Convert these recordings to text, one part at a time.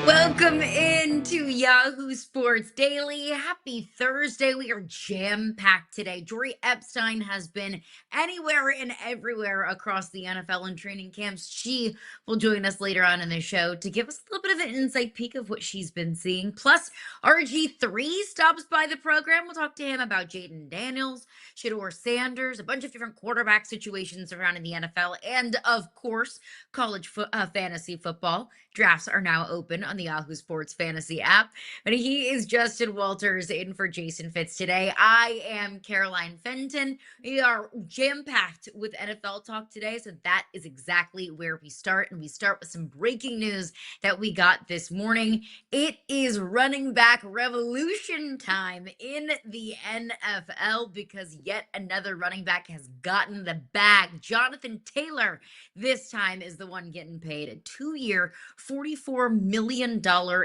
Welcome into Yahoo Sports Daily. Happy Thursday. We are jam-packed today. Jori Epstein has been anywhere and everywhere across the NFL and training camps. She will join us later on in the show to give us a little bit of an inside peek of what she's been seeing. Plus, RG3 stops by the program. We'll talk to him about Jayden Daniels, Shedeur Sanders, a bunch of different quarterback situations around in the NFL, and of course, college fantasy football. Drafts are now open on the Yahoo Sports Fantasy app. And he is Justin Walters in for Jason Fitz today. I am Caroline Fenton. We are jam-packed with NFL talk today, so that is exactly where we start. And we start with some breaking news that we got this morning. It is running back revolution time in the NFL because yet another running back has gotten the bag. Jonathan Taylor this time is the one getting paid a 2-year, $44 million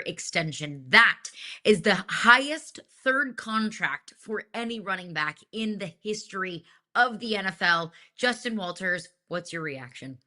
extension. That is the highest third contract for any running back in the history of the NFL. Justin Walters, what's your reaction?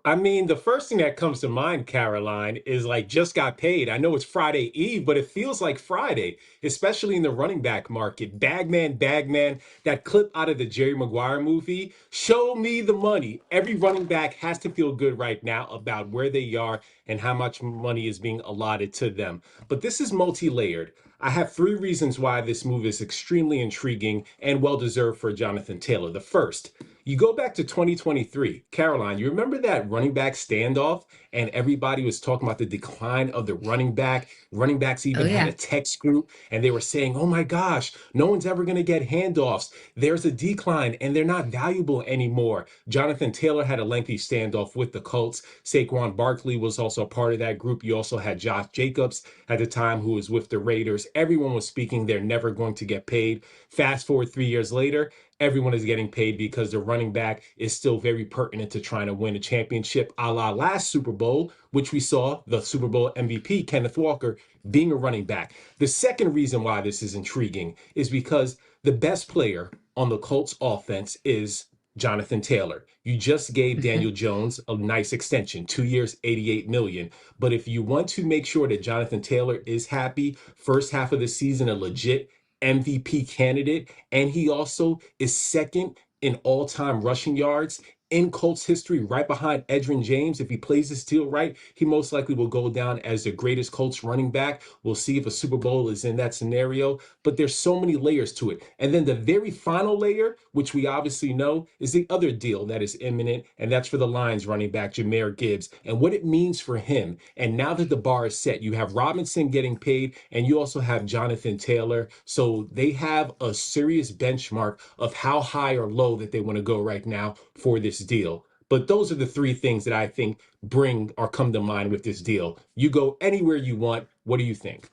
I mean, the first thing that comes to mind, Caroline, is like just got paid. I know it's Friday Eve, but it feels like Friday, especially in the running back market. Bagman, that clip out of the Jerry Maguire movie. Show me the money. Every running back has to feel good right now about where they are and how much money is being allotted to them. But this is multi-layered. I have 3 reasons why this move is extremely intriguing and well-deserved for Jonathan Taylor. The first, you go back to 2023. Caroline, you remember that running back standoff? And everybody was talking about the decline of the running back. Running backs Oh, even had yeah. a text group and they were saying, oh my gosh, no one's ever going to get handoffs. There's a decline and they're not valuable anymore. Jonathan Taylor had a lengthy standoff with the Colts. Saquon Barkley was also a part of that group. You also had Josh Jacobs at the time who was with the Raiders. Everyone was speaking they're never going to get paid. Fast forward 3 years later, everyone is getting paid because the running back is still very pertinent to trying to win a championship, a la last Super Bowl, which we saw the Super Bowl MVP, Kenneth Walker, being a running back. The second reason why this is intriguing is because the best player on the Colts offense is Jonathan Taylor. You just gave Daniel Jones a nice extension, 2 years, $88 million. But if you want to make sure that Jonathan Taylor is happy, first half of the season, a legit MVP candidate, and he also is second in all-time rushing yards in Colts history, right behind Edgerrin James. If he plays his deal right, he most likely will go down as the greatest Colts running back. We'll see if a Super Bowl is in that scenario, but there's so many layers to it. And then the very final layer, which we obviously know, is the other deal that is imminent, and that's for the Lions running back, Jahmyr Gibbs, and what it means for him. And now that the bar is set, you have Robinson getting paid, and you also have Jonathan Taylor. So they have a serious benchmark of how high or low that they want to go right now for this deal. But those are the 3 things that I think bring or come to mind with this deal. You go anywhere you want. What do you think?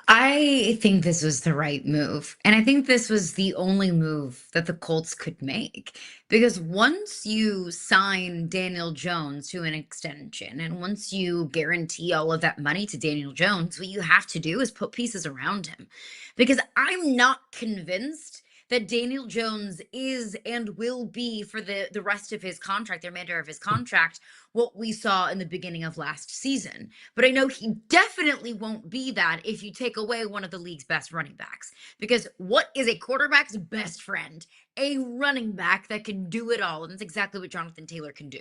I think this was the right move. And I think this was the only move that the Colts could make. Because once you sign Daniel Jones to an extension and once you guarantee all of that money to Daniel Jones, what you have to do is put pieces around him. Because I'm not convinced that Daniel Jones is and will be for the rest of his contract, the remainder of his contract, what we saw in the beginning of last season. But I know he definitely won't be that if you take away one of the league's best running backs. Because what is a quarterback's best friend? A running back that can do it all. And that's exactly what Jonathan Taylor can do.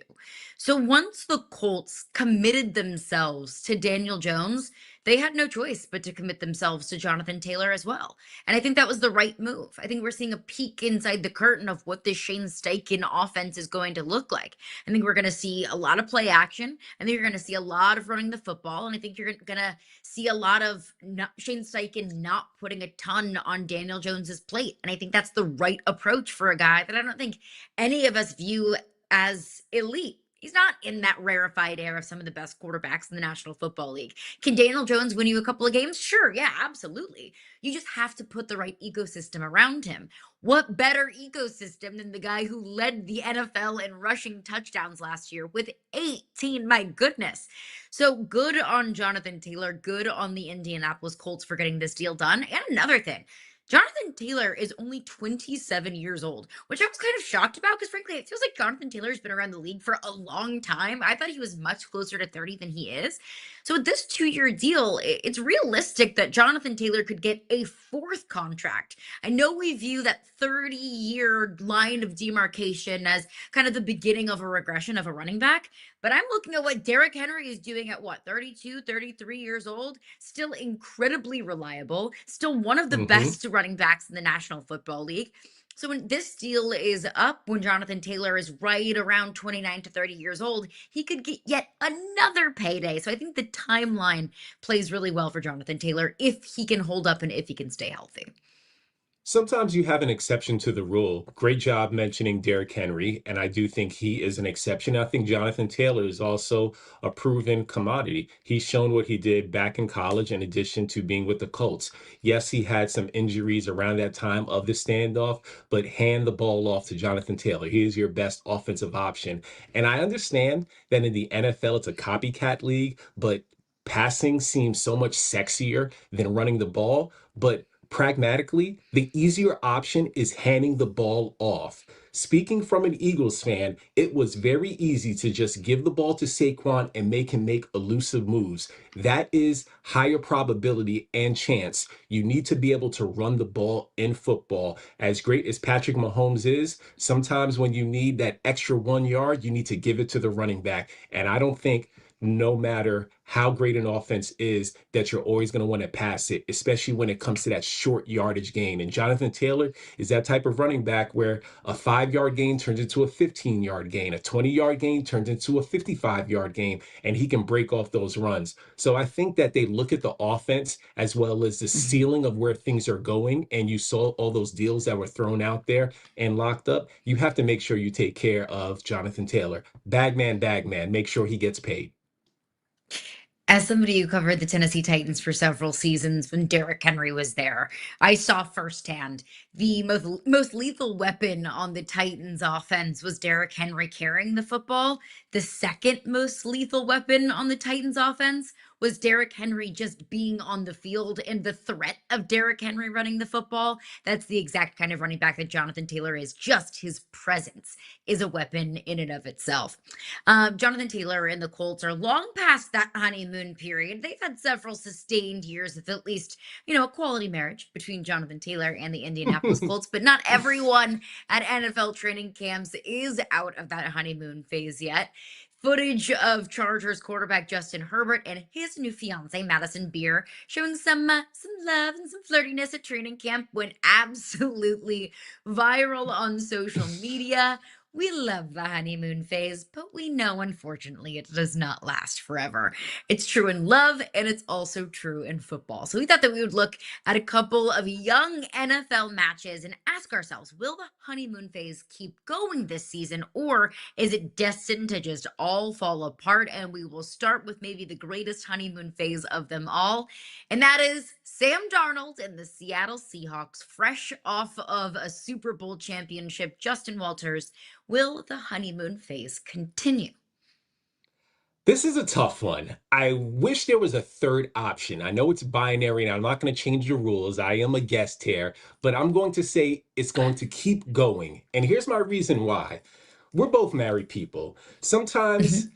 So once the Colts committed themselves to Daniel Jones, they had no choice but to commit themselves to Jonathan Taylor as well. And I think that was the right move. I think we're seeing a peek inside the curtain of what this Shane Steichen offense is going to look like. I think we're going to see a lot of play action. I think you're going to see a lot of running the football. And I think you're going to see a lot of Shane Steichen not putting a ton on Daniel Jones's plate. And I think that's the right approach for a guy that I don't think any of us view as elite. He's not in that rarefied air of some of the best quarterbacks in the National Football League. Can Daniel Jones win you a couple of games? Sure, yeah, absolutely. You just have to put the right ecosystem around him. What better ecosystem than the guy who led the NFL in rushing touchdowns last year with 18? My goodness. So good on Jonathan Taylor, good on the Indianapolis Colts for getting this deal done. And another thing, Jonathan Taylor is only 27 years old, which I was kind of shocked about because, frankly, it feels like Jonathan Taylor's been around the league for a long time. I thought he was much closer to 30 than he is. So, with this 2 year deal, it's realistic that Jonathan Taylor could get a fourth contract. I know we view that 30-year line of demarcation as kind of the beginning of a regression of a running back. But I'm looking at what Derrick Henry is doing at what, 32, 33 years old, still incredibly reliable, still one of the Hmm. best running backs in the National Football League. So when this deal is up, when Jonathan Taylor is right around 29 to 30 years old, he could get yet another payday. So I think the timeline plays really well for Jonathan Taylor if he can hold up and if he can stay healthy. Sometimes you have an exception to the rule. Great job mentioning Derrick Henry, and I do think he is an exception. I think Jonathan Taylor is also a proven commodity. He's shown what he did back in college in addition to being with the Colts. Yes, he had some injuries around that time of the standoff, but hand the ball off to Jonathan Taylor. He is your best offensive option. And I understand that in the NFL, it's a copycat league, but passing seems so much sexier than running the ball. But pragmatically, the easier option is handing the ball off. Speaking from an Eagles fan, it was very easy to just give the ball to Saquon and make him make elusive moves. That is higher probability and chance. You need to be able to run the ball in football. As great as Patrick Mahomes is, sometimes when you need that extra 1 yard, you need to give it to the running back. And I don't think no matter how great an offense is, that you're always going to want to pass it, especially when it comes to that short yardage gain. And Jonathan Taylor is that type of running back where a 5 yard gain turns into a 15 yard gain, a 20 yard gain turns into a 55 yard gain, and he can break off those runs. So I think that they look at the offense as well as the Mhm. ceiling of where things are going. And you saw all those deals that were thrown out there and locked up. You have to make sure you take care of Jonathan Taylor. Bag man, make sure he gets paid. As somebody who covered the Tennessee Titans for several seasons when Derrick Henry was there, I saw firsthand the most lethal weapon on the Titans offense was Derrick Henry carrying the football. The second most lethal weapon on the Titans offense was Derrick Henry just being on the field and the threat of Derrick Henry running the football. That's the exact kind of running back that Jonathan Taylor is. Just his presence is a weapon in and of itself. Jonathan Taylor and the Colts are long past that honeymoon period. They've had several sustained years of at least, a quality marriage between Jonathan Taylor and the Indianapolis Colts, but not everyone at NFL training camps is out of that honeymoon phase yet. Footage of Chargers quarterback Justin Herbert and his new fiancee Madison Beer showing some love and some flirtiness at training camp went absolutely viral on social media. We love the honeymoon phase, but we know, unfortunately, it does not last forever. It's true in love, and it's also true in football. So we thought that we would look at a couple of young NFL matches and ask ourselves, will the honeymoon phase keep going this season, or is it destined to just all fall apart? And we will start with maybe the greatest honeymoon phase of them all, and that is Sam Darnold and the Seattle Seahawks, fresh off of a Super Bowl championship. Justin Walters, will the honeymoon phase continue? This is a tough one. I wish there was a third option. I know it's binary and I'm not going to change the rules. I am a guest here, but I'm going to say it's going to keep going. And here's my reason why. We're both married people. Sometimes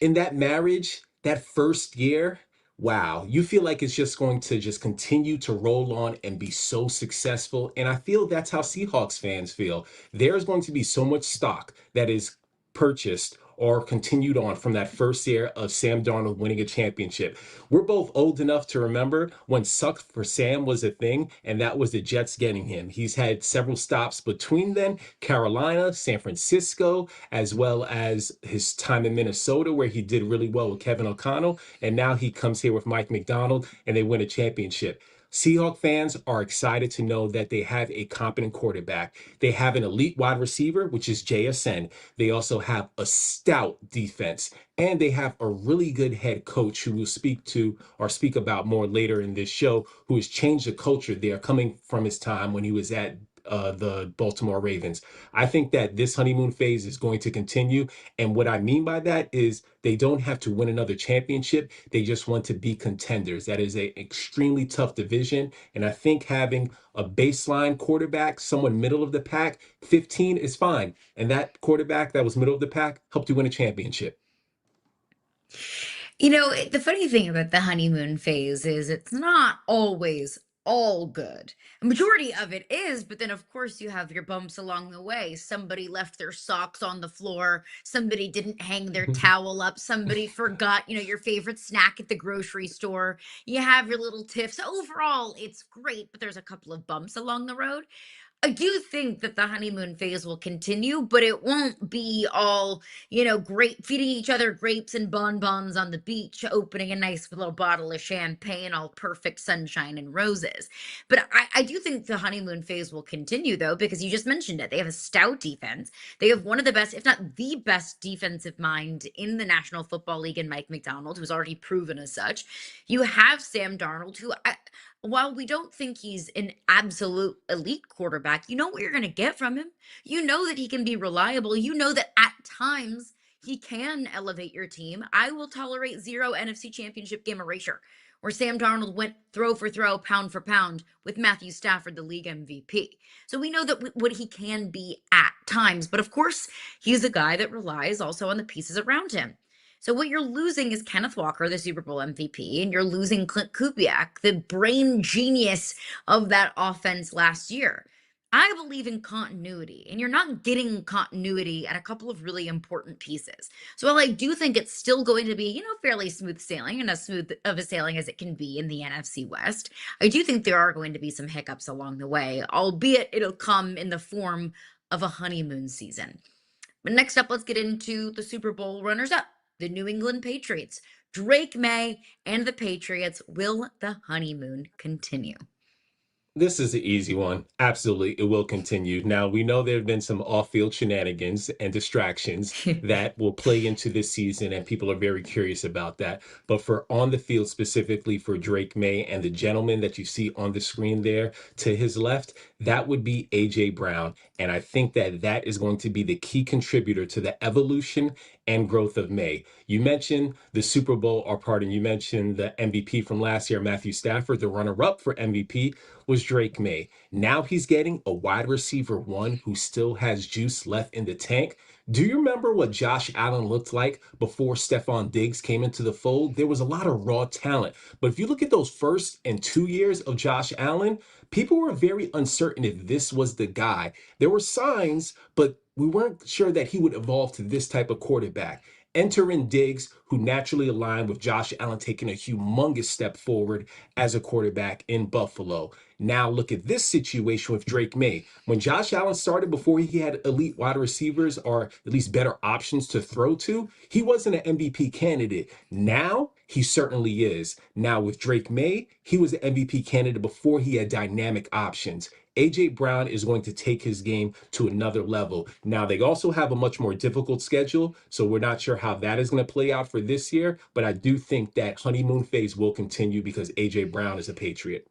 in that marriage, that first year, wow, you feel like it's just going to just continue to roll on and be so successful. And I feel that's how Seahawks fans feel. There's going to be so much stock that is purchased or continued on from that first year of Sam Darnold winning a championship. We're both old enough to remember when suck for Sam was a thing, and that was the Jets getting him. He's had several stops between then, Carolina, San Francisco, as well as his time in Minnesota, where he did really well with Kevin O'Connell. And now he comes here with Mike McDonald and they win a championship. Seahawk fans are excited to know that they have a competent quarterback. They have an elite wide receiver, which is JSN. They also have a stout defense, and they have a really good head coach who we'll speak to or speak about more later in this show, who has changed the culture there, coming from his time when he was at the Baltimore Ravens. I think that this honeymoon phase is going to continue. And what I mean by that is they don't have to win another championship. They just want to be contenders. That is a extremely tough division. And I think having a baseline quarterback, someone middle of the pack, 15 is fine. And that quarterback that was middle of the pack helped you win a championship. The funny thing about the honeymoon phase is it's not always all good. A majority of it is, but then of course you have your bumps along the way. Somebody left their socks on the floor, somebody didn't hang their towel up, somebody forgot, your favorite snack at the grocery store. You have your little tiffs. Overall, it's great, but there's a couple of bumps along the road. I do think that the honeymoon phase will continue, but it won't be all, great, feeding each other grapes and bonbons on the beach, opening a nice little bottle of champagne, all perfect sunshine and roses. But I do think the honeymoon phase will continue, though, because you just mentioned it. They have a stout defense. They have one of the best, if not the best, defensive mind in the National Football League in Mike McDonald, who's already proven as such. You have Sam Darnold, who while we don't think he's an absolute elite quarterback, you know what you're going to get from him. You know that he can be reliable. You know that at times he can elevate your team. I will tolerate zero NFC Championship game erasure, where Sam Darnold went throw for throw, pound for pound with Matthew Stafford, the league MVP. So we know that what he can be at times. But of course, he's a guy that relies also on the pieces around him. So what you're losing is Kenneth Walker, the Super Bowl MVP, and you're losing Clint Kubiak, the brain genius of that offense last year. I believe in continuity, and you're not getting continuity at a couple of really important pieces. So while I do think it's still going to be, fairly smooth sailing and as smooth of a sailing as it can be in the NFC West, I do think there are going to be some hiccups along the way, albeit it'll come in the form of a honeymoon season. But next up, let's get into the Super Bowl runners up, the New England Patriots. Drake May and the Patriots. Will the honeymoon continue? This is an easy one. Absolutely, it will continue. Now, we know there have been some off-field shenanigans and distractions that will play into this season, and people are very curious about that. But for on the field, specifically for Drake May and the gentleman that you see on the screen there to his left, that would be AJ Brown. And I think that that is going to be the key contributor to the evolution and growth of May. You mentioned the Super Bowl, or pardon, you mentioned the MVP from last year, Matthew Stafford. The runner-up for MVP was Drake May. Now he's getting a wide receiver one who still has juice left in the tank. Do you remember what Josh Allen looked like before Stephon Diggs came into the fold? There was a lot of raw talent. But if you look at those first and 2 years of Josh Allen, people were very uncertain if this was the guy. There were signs, but we weren't sure that he would evolve to this type of quarterback. Enter in Diggs, who naturally aligned with Josh Allen taking a humongous step forward as a quarterback in Buffalo. Now look at this situation with Drake May. When Josh Allen started, before he had elite wide receivers or at least better options to throw to, he wasn't an MVP candidate. Now he certainly is. Now with Drake May, he was an MVP candidate before he had dynamic options. AJ Brown is going to take his game to another level. Now, they also have a much more difficult schedule, so we're not sure how that is going to play out for this year, but I do think that honeymoon phase will continue because AJ Brown is a Patriot.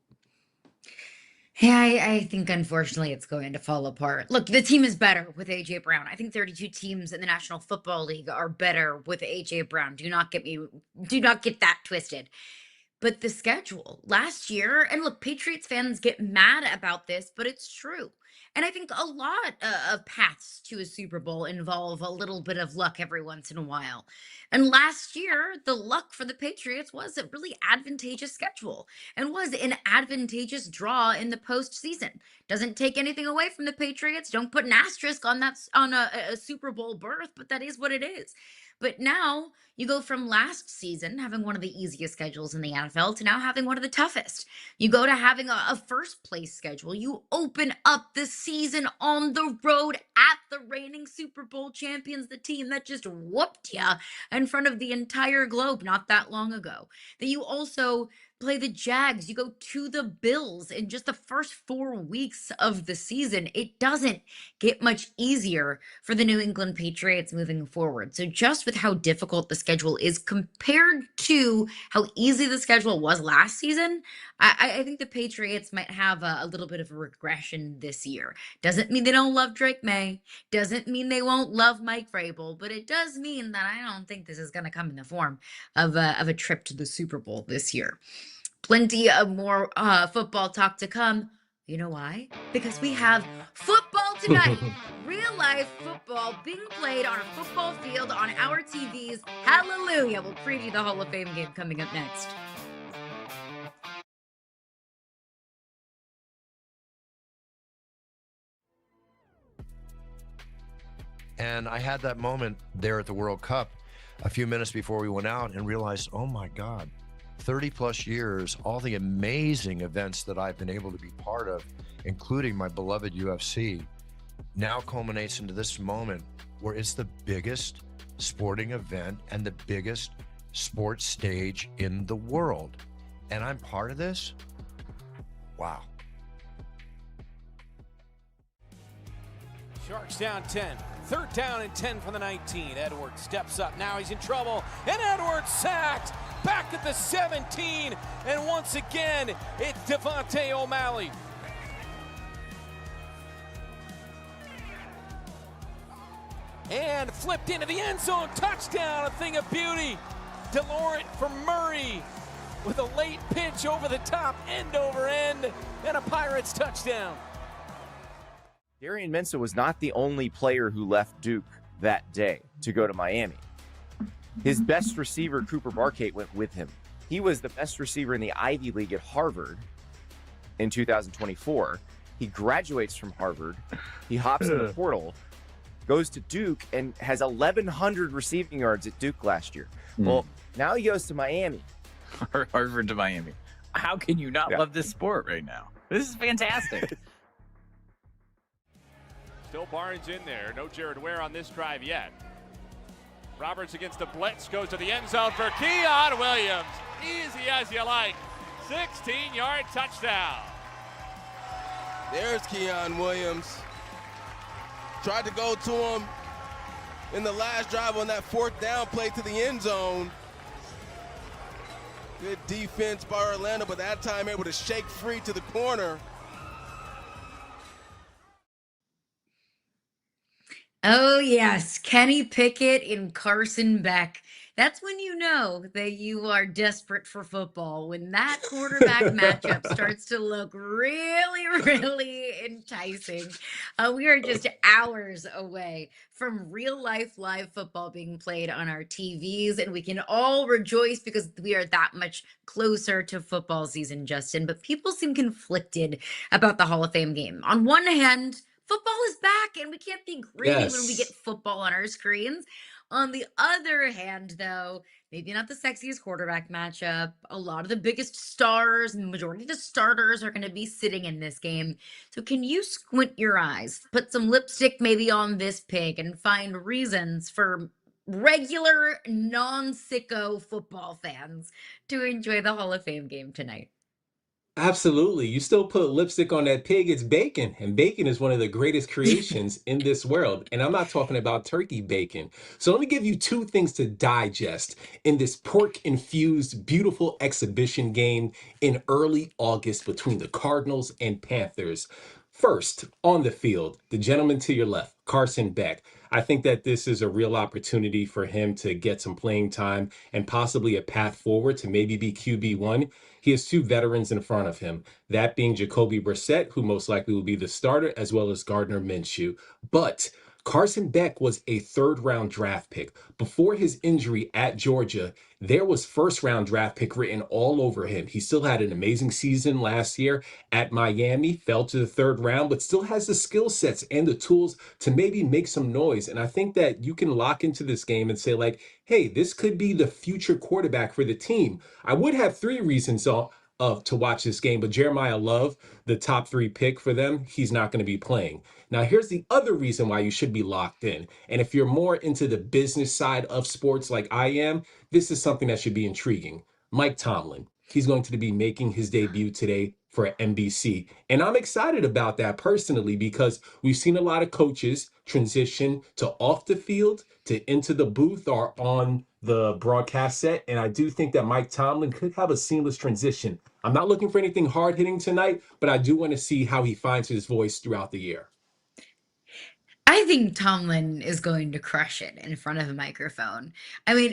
Yeah, I think unfortunately it's going to fall apart. Look, the team is better with AJ Brown. I think 32 teams in the National Football League are better with AJ Brown. Do not get that twisted. But the schedule last year, and look, Patriots fans get mad about this, but it's true. And I think a lot of paths to a Super Bowl involve a little bit of luck every once in a while. And last year, the luck for the Patriots was a really advantageous schedule and was an advantageous draw in the postseason. Doesn't take anything away from the Patriots. Don't put an asterisk on that on a Super Bowl berth, but that is what it is. But now you go from last season having one of the easiest schedules in the NFL to now having one of the toughest. You go to having a first place schedule. You open up the season on the road at the reigning Super Bowl champions, the team that just whooped you in front of the entire globe not that long ago. That you also play the Jags, you go to the Bills in just the first 4 weeks of the season. It doesn't get much easier for the New England Patriots moving forward. So, just with how difficult the schedule is compared to how easy the schedule was last season, I think the Patriots might have a little bit of a regression this year. Doesn't mean they don't love Drake May, doesn't mean they won't love Mike Vrabel, but it does mean that I don't think this is going to come in the form of a trip to the Super Bowl this year. Plenty of more football talk to come. You know why? Because we have football tonight. Real life football being played on a football field on our TVs. Hallelujah. We'll preview the Hall of Fame game coming up next. And I had that moment there at the World Cup a few minutes before we went out and realized, oh my God, 30 plus years, all the amazing events that I've been able to be part of, including my beloved UFC, now culminates into this moment where it's the biggest sporting event and the biggest sports stage in the world. And I'm part of this? Wow. Sharks down 10. 3rd down and 10 from the 19. Edwards steps up. Now he's in trouble. And Edwards sacked. Back at the 17. And once again, it's Devontae O'Malley. And flipped into the end zone. Touchdown. A thing of beauty. DeLaurent for Murray with a late pitch over the top, end over end. And a Pirates touchdown. Darian Mensah was not the only player who left Duke that day to go to Miami. His best receiver, Cooper Marquette, went with him. He was the best receiver in the Ivy League at Harvard in 2024. He graduates from Harvard. He hops in the portal, goes to Duke, and has 1,100 receiving yards at Duke last year. Well, now he goes to Miami. Harvard to Miami. How can you not love this sport right now? This is fantastic. Still Barnes in there. No Jared Ware on this drive yet. Roberts against the blitz. Goes to the end zone for Keon Williams. Easy as you like. 16-yard touchdown. There's Keon Williams. Tried to go to him in the last drive on that 4th down play to the end zone. Good defense by Orlando, but that time able to shake free to the corner. Oh, yes. Kenny Pickett and Carson Beck. That's when you know that you are desperate for football, when that quarterback matchup starts to look really, really enticing. We are just hours away from real life live football being played on our TVs, and we can all rejoice because we are that much closer to football season, Justin. But people seem conflicted about the Hall of Fame game. On one hand, football is back, and we can't be greedy when we get football on our screens. On the other hand, though, maybe not the sexiest quarterback matchup. A lot of the biggest stars, majority of the starters are going to be sitting in this game. So can you squint your eyes, put some lipstick maybe on this pig, and find reasons for regular, non-sicko football fans to enjoy the Hall of Fame game tonight? Absolutely. You still put lipstick on that pig, it's bacon. And bacon is one of the greatest creations in this world. And I'm not talking about turkey bacon. So let me give you two things to digest in this pork-infused, beautiful exhibition game in early August between the Cardinals and Panthers. First, on the field, the gentleman to your left, Carson Beck. I think that this is a real opportunity for him to get some playing time and possibly a path forward to maybe be QB1. He has two veterans in front of him, that being Jacoby Brissett, who most likely will be the starter, as well as Gardner Minshew. But Carson Beck was a 3rd-round draft pick. Before his injury at Georgia, there was 1st-round draft pick written all over him. He still had an amazing season last year at Miami, fell to the 3rd round, but still has the skill sets and the tools to maybe make some noise. And I think that you can lock into this game and say, like, hey, this could be the future quarterback for the team. I would have 3 reasons to watch this game, but Jeremiah Love, the top 3 pick for them, he's not going to be playing. Now, here's the other reason why you should be locked in. And if you're more into the business side of sports like I am, this is something that should be intriguing. Mike Tomlin. he's going to be making his debut today for NBC. And I'm excited about that personally because we've seen a lot of coaches transition to off the field, to into the booth or on the broadcast set. And I do think that Mike Tomlin could have a seamless transition. I'm not looking for anything hard hitting tonight, but I do want to see how he finds his voice throughout the year. I think Tomlin is going to crush it in front of a microphone. I mean,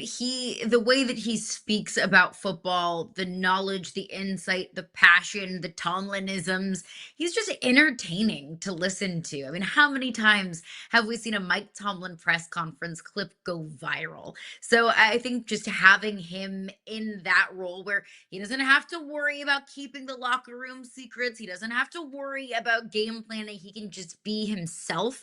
the way that he speaks about football, the knowledge, the insight, the passion, the Tomlinisms, he's just entertaining to listen to. I mean, how many times have we seen a Mike Tomlin press conference clip go viral? So I think just having him in that role where he doesn't have to worry about keeping the locker room secrets, he doesn't have to worry about game planning, he can just be himself,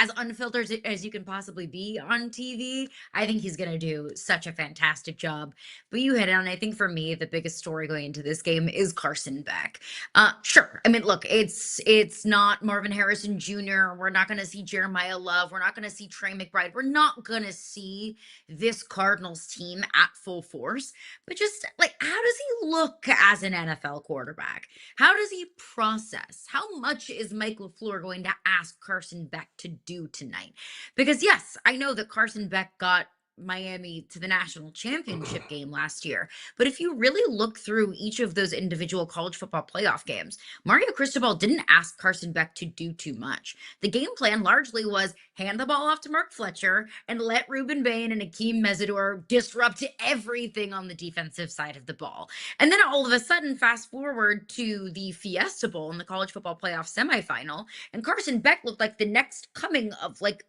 as unfiltered as you can possibly be on TV. I think he's going to do such a fantastic job. But you hit on, I think for me, the biggest story going into this game is Carson Beck. Sure. I mean, look, it's not Marvin Harrison Jr. We're not going to see Jeremiah Love. We're not going to see Trey McBride. We're not going to see this Cardinals team at full force. But just how does he look as an NFL quarterback? How does he process? How much is Mike LaFleur going to ask Carson Beck to do tonight? Because yes, I know that Carson Beck got Miami to the national championship game last year. But if you really look through each of those individual college football playoff games, Mario Cristobal didn't ask Carson Beck to do too much. The game plan largely was hand the ball off to Mark Fletcher and let Ruben Bain and Akeem Mesidor disrupt everything on the defensive side of the ball. And then all of a sudden, fast forward to the Fiesta Bowl in the college football playoff semifinal, and Carson Beck looked like the next coming of like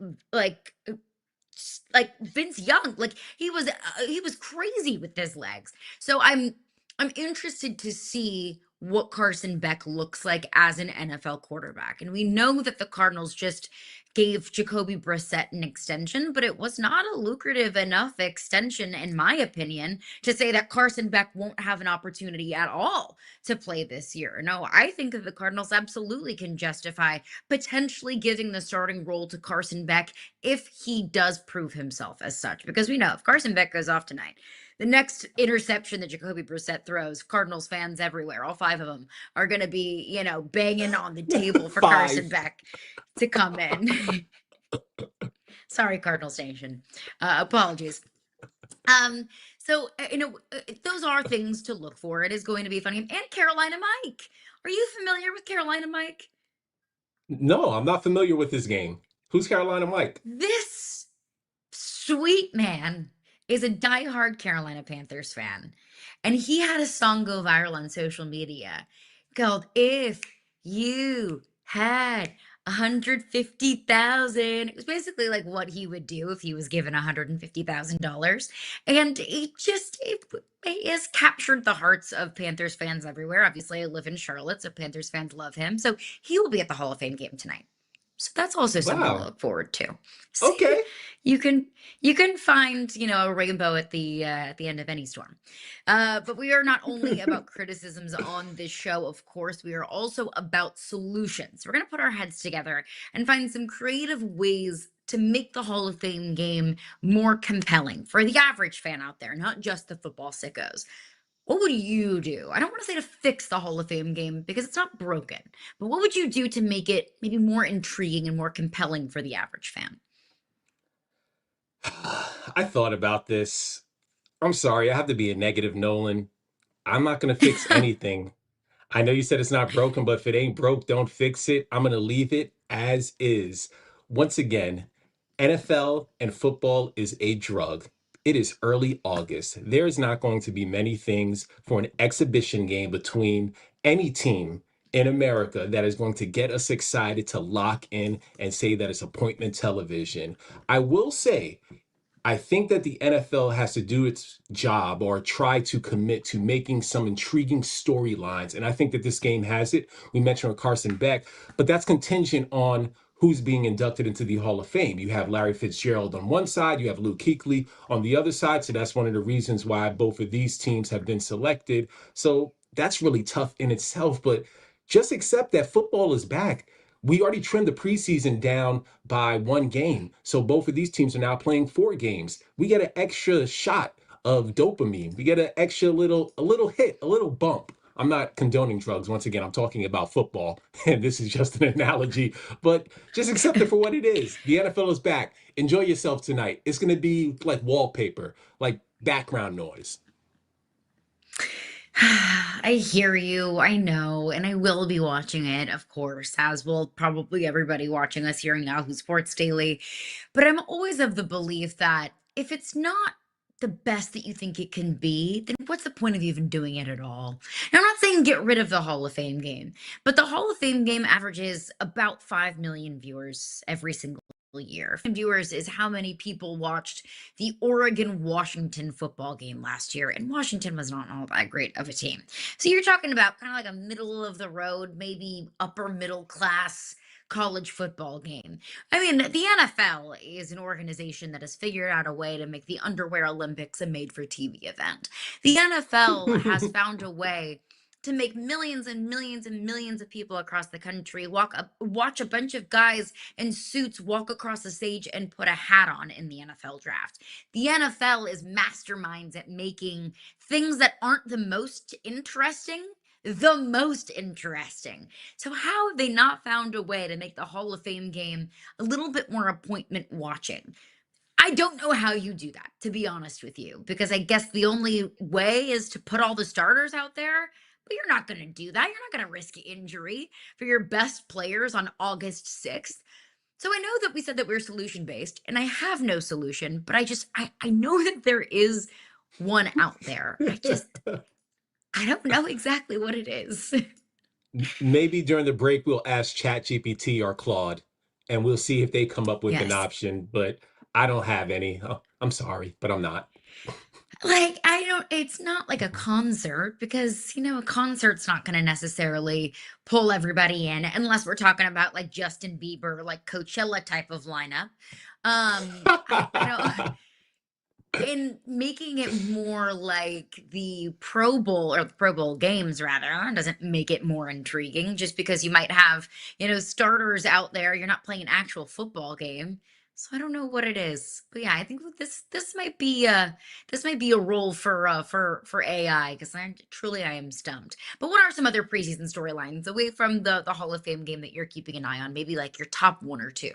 Vince Young. He was crazy with his legs. So I'm interested to see what Carson Beck looks like as an NFL quarterback. And we know that the Cardinals just gave Jacoby Brissett an extension, but it was not a lucrative enough extension, in my opinion, to say that Carson Beck won't have an opportunity at all to play this year. No, I think that the Cardinals absolutely can justify potentially giving the starting role to Carson Beck if he does prove himself as such. Because we know if Carson Beck goes off tonight, the next interception that Jacoby Brissett throws, Cardinals fans everywhere, all 5 of them, are going to be, banging on the table for Carson Beck to come in. Sorry, Cardinals Nation. Apologies. So, those are things to look for. It is going to be funny. And Carolina Mike. Are you familiar with Carolina Mike? No, I'm not familiar with this game. Who's Carolina Mike? This sweet man is a diehard Carolina Panthers fan. And he had a song go viral on social media called If You Had 150,000. It was basically like what he would do if he was given $150,000. And it has captured the hearts of Panthers fans everywhere. Obviously, I live in Charlotte, so Panthers fans love him. So he will be at the Hall of Fame game tonight. So that's also something to look forward to. See, okay. You can find, a rainbow at the end of any storm. But we are not only about criticisms on this show, of course, we are also about solutions. We're going to put our heads together and find some creative ways to make the Hall of Fame game more compelling for the average fan out there, not just the football sickos. What would you do? I don't want to say to fix the Hall of Fame game because it's not broken, but what would you do to make it maybe more intriguing and more compelling for the average fan? I thought about this. I'm sorry, I have to be a negative, Nolan. I'm not going to fix anything. I know you said it's not broken, but if it ain't broke, don't fix it. I'm going to leave it as is. Once again, NFL and football is a drug. It is early August. There is not going to be many things for an exhibition game between any team in America that is going to get us excited to lock in and say that it's appointment television. I will say, I think that the NFL has to do its job or try to commit to making some intriguing storylines. And I think that this game has it. We mentioned Carson Beck, but that's contingent on who's being inducted into the Hall of Fame. You have Larry Fitzgerald on one side, you have Luke Kuechly on the other side. So that's one of the reasons why both of these teams have been selected. So that's really tough in itself, but just accept that football is back. We already trimmed the preseason down by 1 game. So both of these teams are now playing 4 games. We get an extra shot of dopamine. We get a little hit, a little bump. I'm not condoning drugs. Once again, I'm talking about football, and this is just an analogy, but just accept it for what it is. The NFL is back. Enjoy yourself tonight. It's going to be like wallpaper, like background noise. I hear you. I know. And I will be watching it, of course, as will probably everybody watching us here in Yahoo Sports Daily. But I'm always of the belief that if it's not the best that you think it can be, then what's the point of even doing it at all? Now, I'm not saying get rid of the Hall of Fame game, but the Hall of Fame game averages about 5 million viewers every single year. Viewers is how many people watched the Oregon-Washington football game last year, and Washington was not all that great of a team. So you're talking about kind of like a middle of the road, maybe upper middle class college football game. I mean, the NFL is an organization that has figured out a way to make the Underwear Olympics a made-for-TV event. The NFL has found a way to make millions and millions and millions of people across the country watch a bunch of guys in suits walk across the stage and put a hat on in the NFL draft. The NFL is masterminds at making things that aren't the most interesting. So how have they not found a way to make the Hall of Fame game a little bit more appointment watching? I don't know how you do that, to be honest with you, because I guess the only way is to put all the starters out there. But you're not going to do that. You're not going to risk injury for your best players on August 6th. So I know that we said that we're solution-based, and I have no solution, but I know that there is one out there. I don't know exactly what it is. Maybe during the break, we'll ask ChatGPT or Claude, and we'll see if they come up with an option, but I don't have any. Oh, I'm sorry, but I'm not. Like, it's not like a concert because, a concert's not going to necessarily pull everybody in unless we're talking about like Justin Bieber, like Coachella type of lineup. In making it more like the Pro Bowl or the Pro Bowl games, rather, doesn't make it more intriguing just because you might have, starters out there. You're not playing an actual football game. So I don't know what it is, but yeah, I think this might be a role for AI because I am stumped. But what are some other preseason storylines away from the Hall of Fame game that you're keeping an eye on? Maybe like your top one or two.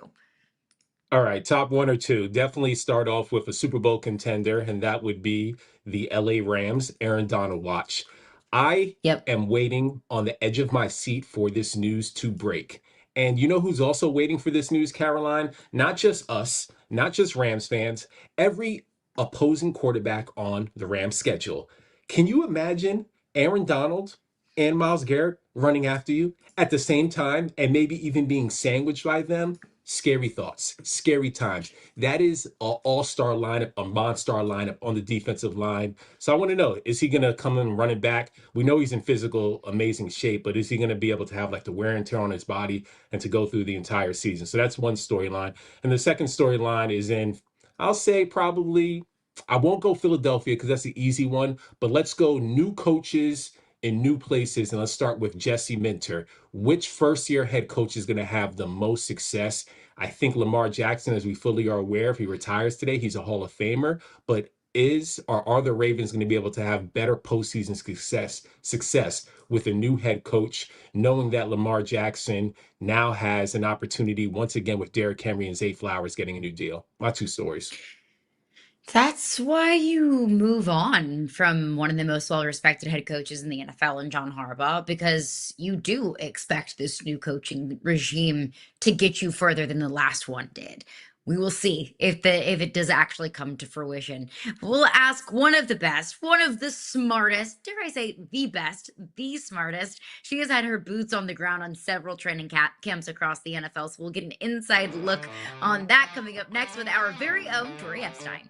All right, top one or two. Definitely start off with a Super Bowl contender, and that would be the LA Rams, Aaron Donald watch. I am waiting on the edge of my seat for this news to break. And you know who's also waiting for this news, Caroline? Not just us, not just Rams fans, every opposing quarterback on the Rams schedule. Can you imagine Aaron Donald and Myles Garrett running after you at the same time and maybe even being sandwiched by them? Scary thoughts, scary times. That is an all-star lineup, a monster lineup on the defensive line. So I want to know, is he going to come in running back? We know he's in physical, amazing shape, but is he going to be able to have like the wear and tear on his body and to go through the entire season? So that's one storyline. And the second storyline is in, I'll say probably, I won't go Philadelphia because that's the easy one, but let's go new coaches in new places. And let's start with Jesse Minter. Which first-year head coach is going to have the most success? I think Lamar Jackson, as we fully are aware, if he retires today, he's a Hall of Famer. But are the Ravens going to be able to have better postseason success with a new head coach, knowing that Lamar Jackson now has an opportunity once again with Derrick Henry and Zay Flowers getting a new deal? My two stories. That's why you move on from one of the most well-respected head coaches in the NFL and John Harbaugh, because you do expect this new coaching regime to get you further than the last one did. We will see if it does actually come to fruition. We'll ask one of the best, one of the smartest, dare I say the best, the smartest. She has had her boots on the ground on several training camps across the NFL, so we'll get an inside look on that coming up next with our very own Jori Epstein.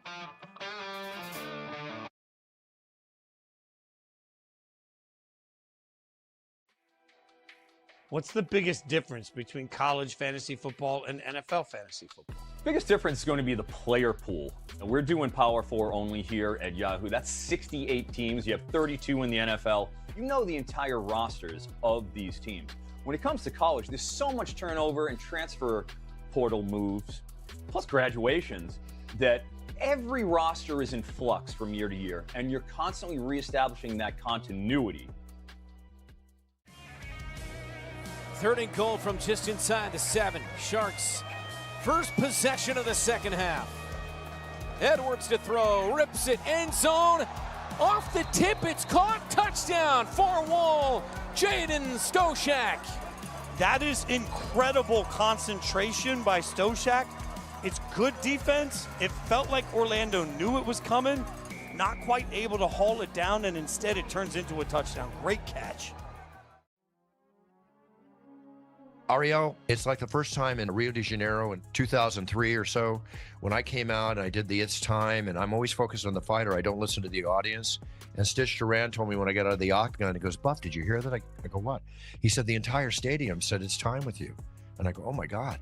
What's the biggest difference between college fantasy football and NFL fantasy football? Biggest difference is going to be the player pool. We're doing Power 4 only here at Yahoo. That's 68 teams. You have 32 in the NFL. You know the entire rosters of these teams. When it comes to college, there's so much turnover and transfer portal moves, plus graduations, that every roster is in flux from year to year, and you're constantly reestablishing that continuity. 3rd and goal from just inside the 7. Sharks, first possession of the second half. Edwards to throw, rips it, end zone. Off the tip, it's caught, touchdown, far wall, Jaden Stoshak. That is incredible concentration by Stoshak. It's good defense. It felt like Orlando knew it was coming, not quite able to haul it down, and instead it turns into a touchdown. Great catch. Ariel, it's like the first time in Rio de Janeiro in 2003 or so when I came out and I did the It's Time, and I'm always focused on the fighter. I don't listen to the audience. And Stitch Duran told me when I got out of the octagon, he goes, Buff, did you hear that? I go, what? He said, the entire stadium said it's time with you. And I go, oh my God.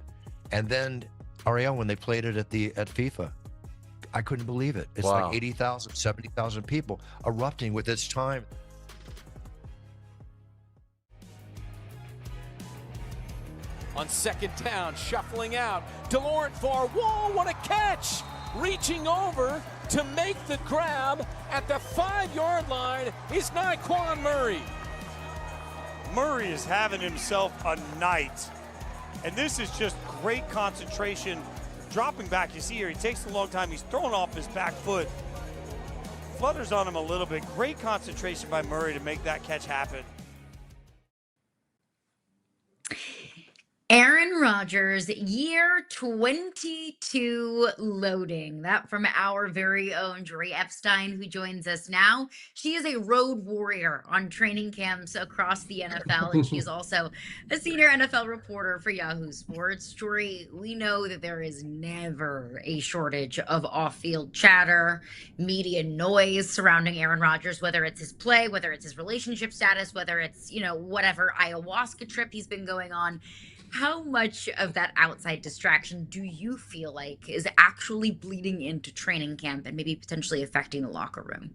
And then Ariel, when they played it at FIFA, I couldn't believe it. It's like 80,000, 70,000 people erupting with It's Time. On 2nd down, shuffling out. DeLaurent far wall, what a catch! Reaching over to make the grab at the 5-yard line is Naquan Murray. Murray is having himself a night. And this is just great concentration. Dropping back, you see here, he takes a long time. He's throwing off his back foot. Flutters on him a little bit. Great concentration by Murray to make that catch happen. Aaron Rodgers, year 22 loading. That from our very own Jori Epstein, who joins us now. She is a road warrior on training camps across the NFL, and she's also a senior NFL reporter for Yahoo Sports. Jori, we know that there is never a shortage of off-field chatter, media noise surrounding Aaron Rodgers, whether it's his play, whether it's his relationship status, whether it's, whatever ayahuasca trip he's been going on. How much of that outside distraction do you feel like is actually bleeding into training camp and maybe potentially affecting the locker room?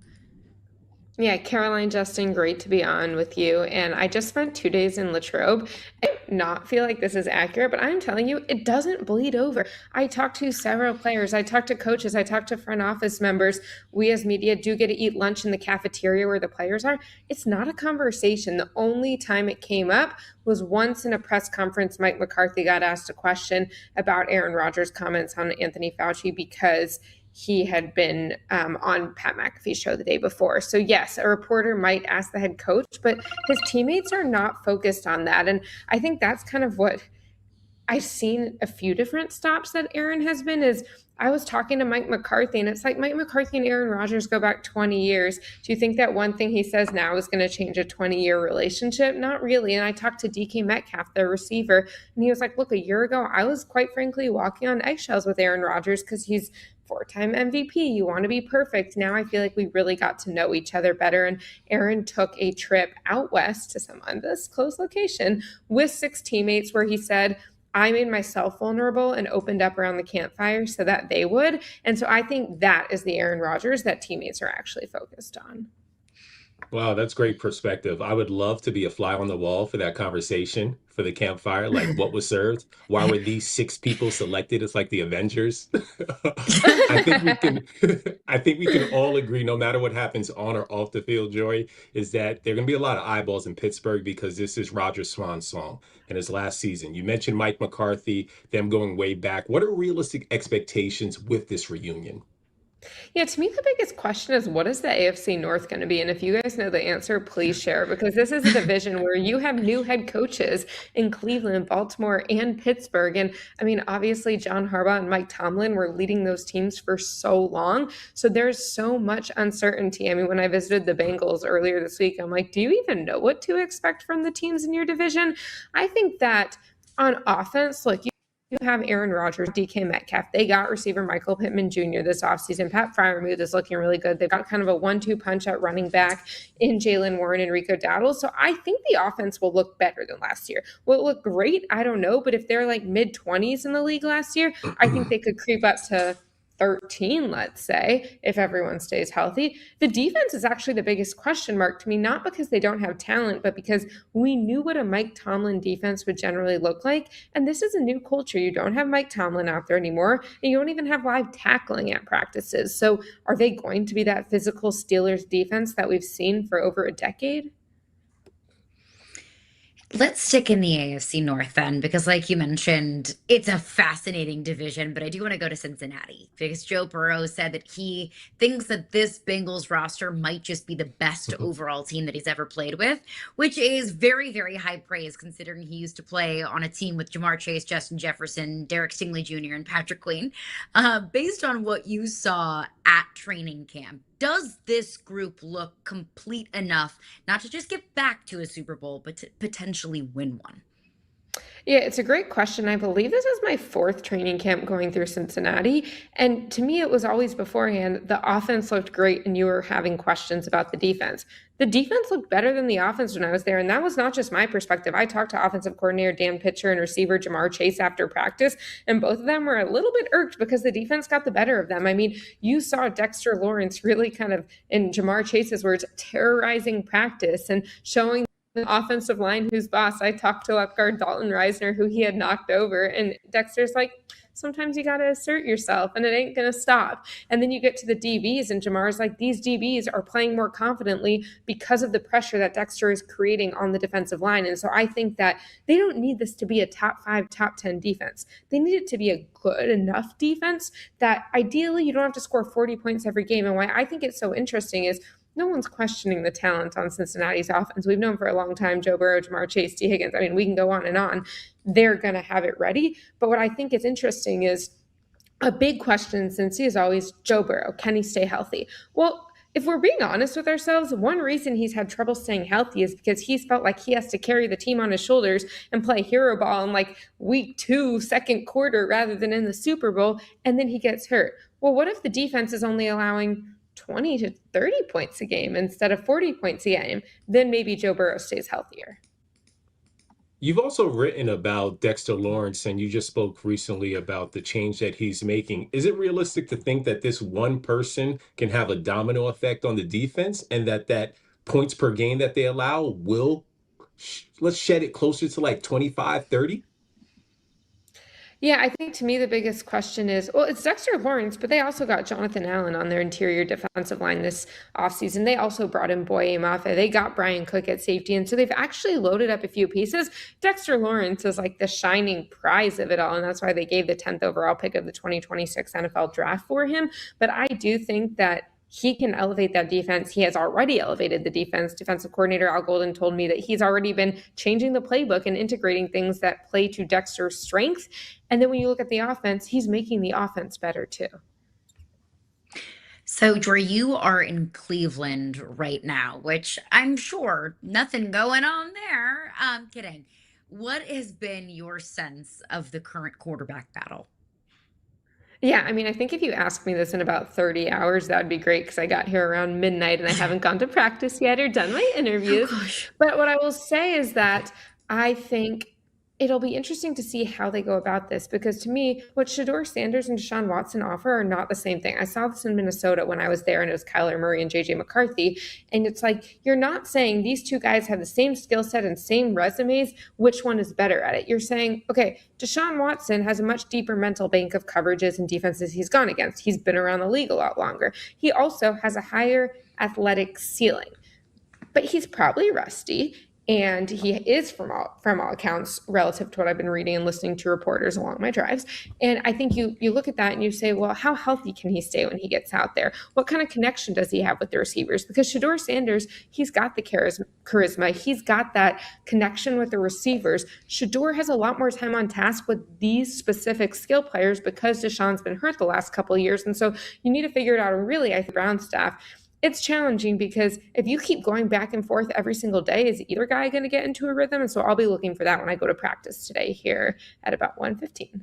Yeah, Caroline, Justin, great to be on with you. And I just spent 2 days in Latrobe. I do not feel like this is accurate, but I'm telling you, it doesn't bleed over. I talked to several players. I talked to coaches. I talked to front office members. We as media do get to eat lunch in the cafeteria where the players are. It's not a conversation. The only time it came up was once in a press conference. Mike McCarthy got asked a question about Aaron Rodgers' comments on Anthony Fauci because he had been on Pat McAfee's show the day before. So yes, a reporter might ask the head coach, but his teammates are not focused on that. And I think that's kind of what I've seen a few different stops that Aaron has been is I was talking to Mike McCarthy, and it's like Mike McCarthy and Aaron Rodgers go back 20 years. Do you think that one thing he says now is going to change a 20-year relationship? Not really. And I talked to DK Metcalf, their receiver, and he was like, look, a year ago, I was quite frankly walking on eggshells with Aaron Rodgers because he's 4-time MVP. You want to be perfect. Now I feel like we really got to know each other better. And Aaron took a trip out west to some undisclosed location with 6 teammates where he said, I made myself vulnerable and opened up around the campfire so that they would. And so I think that is the Aaron Rodgers that teammates are actually focused on. Wow, that's great perspective. I would love to be a fly on the wall for that conversation for the campfire. Like, what was served? Why were these 6 people selected? It's like the Avengers. I think we can all agree, no matter what happens on or off the field, Jori, is that there are going to be a lot of eyeballs in Pittsburgh because this is Rodgers' swan song in his last season. You mentioned Mike McCarthy, them going way back. What are realistic expectations with this reunion? Yeah, to me, the biggest question is what is the AFC North going to be? And if you guys know the answer, please share, because this is a division where you have new head coaches in Cleveland, Baltimore, and Pittsburgh. And I mean, obviously, John Harbaugh and Mike Tomlin were leading those teams for so long. So there's so much uncertainty. I mean, when I visited the Bengals earlier this week, I'm like, do you even know what to expect from the teams in your division? I think that on offense, look, you have Aaron Rodgers, DK Metcalf. They got receiver Michael Pittman Jr. this offseason. Pat Freiermuth is looking really good. They've got kind of a 1-2 punch at running back in Jaylen Warren and Rico Dowdle. So I think the offense will look better than last year. Will it look great? I don't know. But if they're like mid-20s in the league last year, I think they could creep up to 13, let's say, if everyone stays healthy. The defense is actually the biggest question mark to me, not because they don't have talent, but because we knew what a Mike Tomlin defense would generally look like. And this is a new culture. You don't have Mike Tomlin out there anymore, and you don't even have live tackling at practices. So are they going to be that physical Steelers defense that we've seen for over a decade? Let's stick in the AFC North then, because like you mentioned, it's a fascinating division, but I do want to go to Cincinnati because Joe Burrow said that he thinks that this Bengals roster might just be the best overall team that he's ever played with, which is very, very high praise considering he used to play on a team with Jamar Chase, Justin Jefferson, Derek Stingley Jr., and Patrick Queen. Based on what you saw at training camp, does this group look complete enough not to just get back to a Super Bowl, but to potentially win one? Yeah, it's a great question. I believe this is my 4th training camp going through Cincinnati. And to me, it was always beforehand, the offense looked great and you were having questions about the defense. The defense looked better than the offense when I was there. And that was not just my perspective. I talked to offensive coordinator Dan Pitcher and receiver Jamar Chase after practice, and both of them were a little bit irked because the defense got the better of them. I mean, you saw Dexter Lawrence really kind of, in Jamar Chase's words, terrorizing practice and showing the offensive line who's boss. I talked to left guard Dalton Reisner, who he had knocked over, and Dexter's like, sometimes you got to assert yourself and it ain't going to stop. And then you get to the DBs and Jamar's like, these DBs are playing more confidently because of the pressure that Dexter is creating on the defensive line. And so I think that they don't need this to be a top 5, top 10 defense. They need it to be a good enough defense that ideally you don't have to score 40 points every game. And why I think it's so interesting is no one's questioning the talent on Cincinnati's offense. We've known for a long time, Joe Burrow, Jamar Chase, T. Higgins. I mean, we can go on and on. They're going to have it ready. But what I think is interesting is a big question since he is always Joe Burrow. Can he stay healthy? Well, if we're being honest with ourselves, one reason he's had trouble staying healthy is because he's felt like he has to carry the team on his shoulders and play hero ball in like week 2, second quarter, rather than in the Super Bowl, and then he gets hurt. Well, what if the defense is only allowing 20 to 30 points a game instead of 40 points a game? Then maybe Joe Burrow stays healthier. You've also written about Dexter Lawrence, and you just spoke recently about the change that he's making. Is it realistic to think that this one person can have a domino effect on the defense, and that points per game that they allow will, let's shed it closer to like 25, 30? Yeah, I think to me the biggest question is, well, it's Dexter Lawrence, but they also got Jonathan Allen on their interior defensive line this offseason. They also brought in Boye Mafe. They got Brian Cook at safety. And so they've actually loaded up a few pieces. Dexter Lawrence is like the shining prize of it all. And that's why they gave the 10th overall pick of the 2026 NFL draft for him. But I do think that he can elevate that defense. He has already elevated the defense. Defensive coordinator Al Golden told me that he's already been changing the playbook and integrating things that play to Dexter's strength. And then when you look at the offense, he's making the offense better too. So, Jori, you are in Cleveland right now, which I'm sure nothing going on there. I'm kidding. What has been your sense of the current quarterback battle? Yeah, I mean, I think if you ask me this in about 30 hours, that would be great because I got here around midnight and I haven't gone to practice yet or done my interviews. Oh, gosh. But what I will say is that I think it'll be interesting to see how they go about this because to me, what Shedeur Sanders and Deshaun Watson offer are not the same thing. I saw this in Minnesota when I was there and it was Kyler Murray and JJ McCarthy. And it's like, you're not saying these two guys have the same skill set and same resumes, which one is better at it. You're saying, okay, Deshaun Watson has a much deeper mental bank of coverages and defenses he's gone against. He's been around the league a lot longer. He also has a higher athletic ceiling, but he's probably rusty. And he is, from all accounts, relative to what I've been reading and listening to reporters along my drives. And I think you look at that and you say, well, how healthy can he stay when he gets out there? What kind of connection does he have with the receivers? Because Shedeur Sanders, he's got the charisma. He's got that connection with the receivers. Shedeur has a lot more time on task with these specific skill players because Deshaun's been hurt the last couple of years. And so you need to figure it out. And really, I think Brown staff, it's challenging because if you keep going back and forth every single day, is either guy going to get into a rhythm? And so I'll be looking for that when I go to practice today here at about 1:15.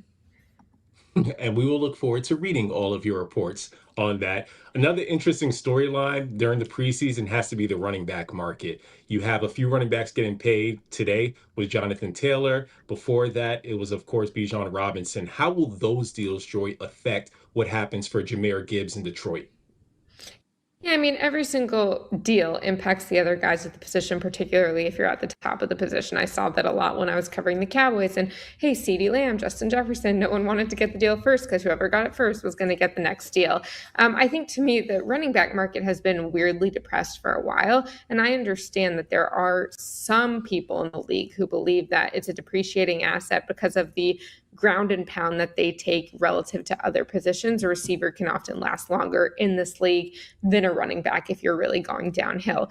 And we will look forward to reading all of your reports on that. Another interesting storyline during the preseason has to be the running back market. You have a few running backs getting paid today with Jonathan Taylor. Before that, it was, of course, Bijan Robinson. How will those deals, Joy, affect what happens for Jahmyr Gibbs in Detroit? Yeah, I mean, every single deal impacts the other guys at the position, particularly if you're at the top of the position. I saw that a lot when I was covering the Cowboys. And hey, CeeDee Lamb, Justin Jefferson, no one wanted to get the deal first because whoever got it first was going to get the next deal. I think to me, the running back market has been weirdly depressed for a while. And I understand that there are some people in the league who believe that it's a depreciating asset because of the ground and pound that they take relative to other positions. A receiver can often last longer in this league than a running back if you're really going downhill.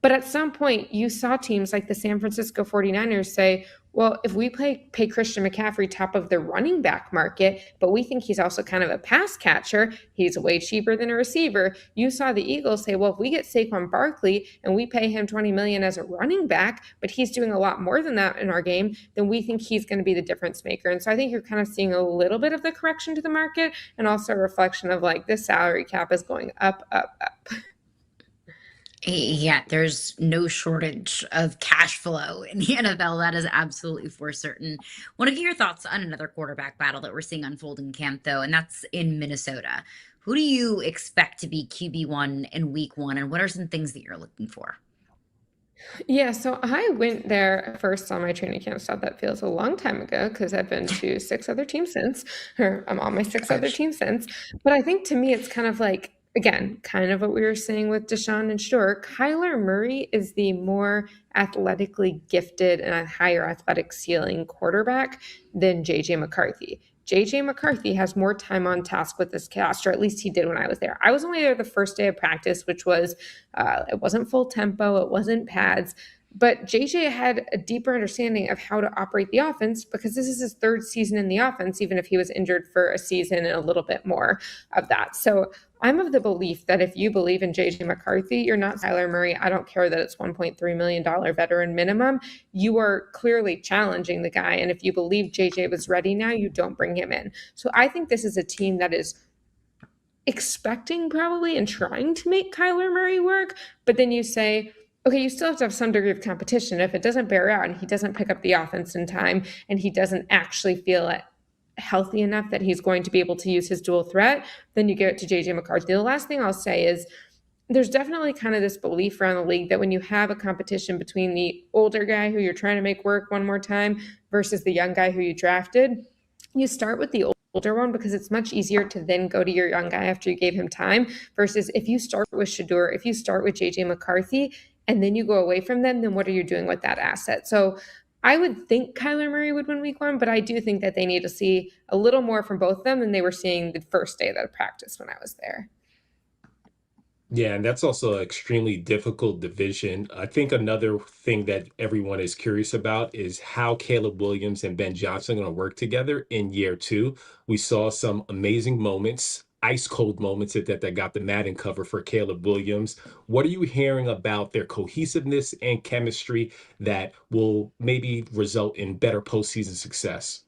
But at some point, you saw teams like the San Francisco 49ers say, well, if we pay Christian McCaffrey top of the running back market, but we think he's also kind of a pass catcher, he's way cheaper than a receiver. You saw the Eagles say, well, if we get Saquon Barkley and we pay him $20 million as a running back, but he's doing a lot more than that in our game, then we think he's going to be the difference maker. And so I think you're kind of seeing a little bit of the correction to the market and also a reflection of like this salary cap is going up, up, up. Yeah, there's no shortage of cash flow in the NFL. That is absolutely for certain. Want to get your thoughts on another quarterback battle that we're seeing unfold in camp, though, and that's in Minnesota. Who do you expect to be QB1 in week 1, and what are some things that you're looking for? Yeah, so I went there first on my training camp stuff. That feels a long time ago because I've been to 6 other teams since, or I'm on my 6 other teams since. But I think to me, it's kind of like, again, kind of what we were saying with Deshaun and Shore. Kyler Murray is the more athletically gifted and a higher athletic ceiling quarterback than JJ McCarthy. JJ McCarthy has more time on task with this cast, or at least he did when I was there. I was only there the first day of practice, which was, it wasn't full tempo, it wasn't pads, but JJ had a deeper understanding of how to operate the offense because this is his 3rd season in the offense, even if he was injured for a season and a little bit more of that. So I'm of the belief that if you believe in JJ McCarthy, you're not Kyler Murray. I don't care that it's $1.3 million veteran minimum. You are clearly challenging the guy. And if you believe JJ was ready now, you don't bring him in. So I think this is a team that is expecting probably and trying to make Kyler Murray work. But then you say, okay, you still have to have some degree of competition. If it doesn't bear out and he doesn't pick up the offense in time and he doesn't actually feel it healthy enough that he's going to be able to use his dual threat, then you give it to JJ McCarthy. The last thing I'll say is there's definitely kind of this belief around the league that when you have a competition between the older guy who you're trying to make work one more time versus the young guy who you drafted, you start with the older one because it's much easier to then go to your young guy after you gave him time versus if you start with Shedeur, if you start with JJ McCarthy and then you go away from them, then what are you doing with that asset? So I would think Kyler Murray would win week 1, but I do think that they need to see a little more from both of them than they were seeing the first day of that practice when I was there. Yeah, and that's also an extremely difficult division. I think another thing that everyone is curious about is how Caleb Williams and Ben Johnson are going to work together in year 2. We saw some amazing moments, ice cold moments that got the Madden cover for Caleb Williams. What are you hearing about their cohesiveness and chemistry that will maybe result in better postseason success?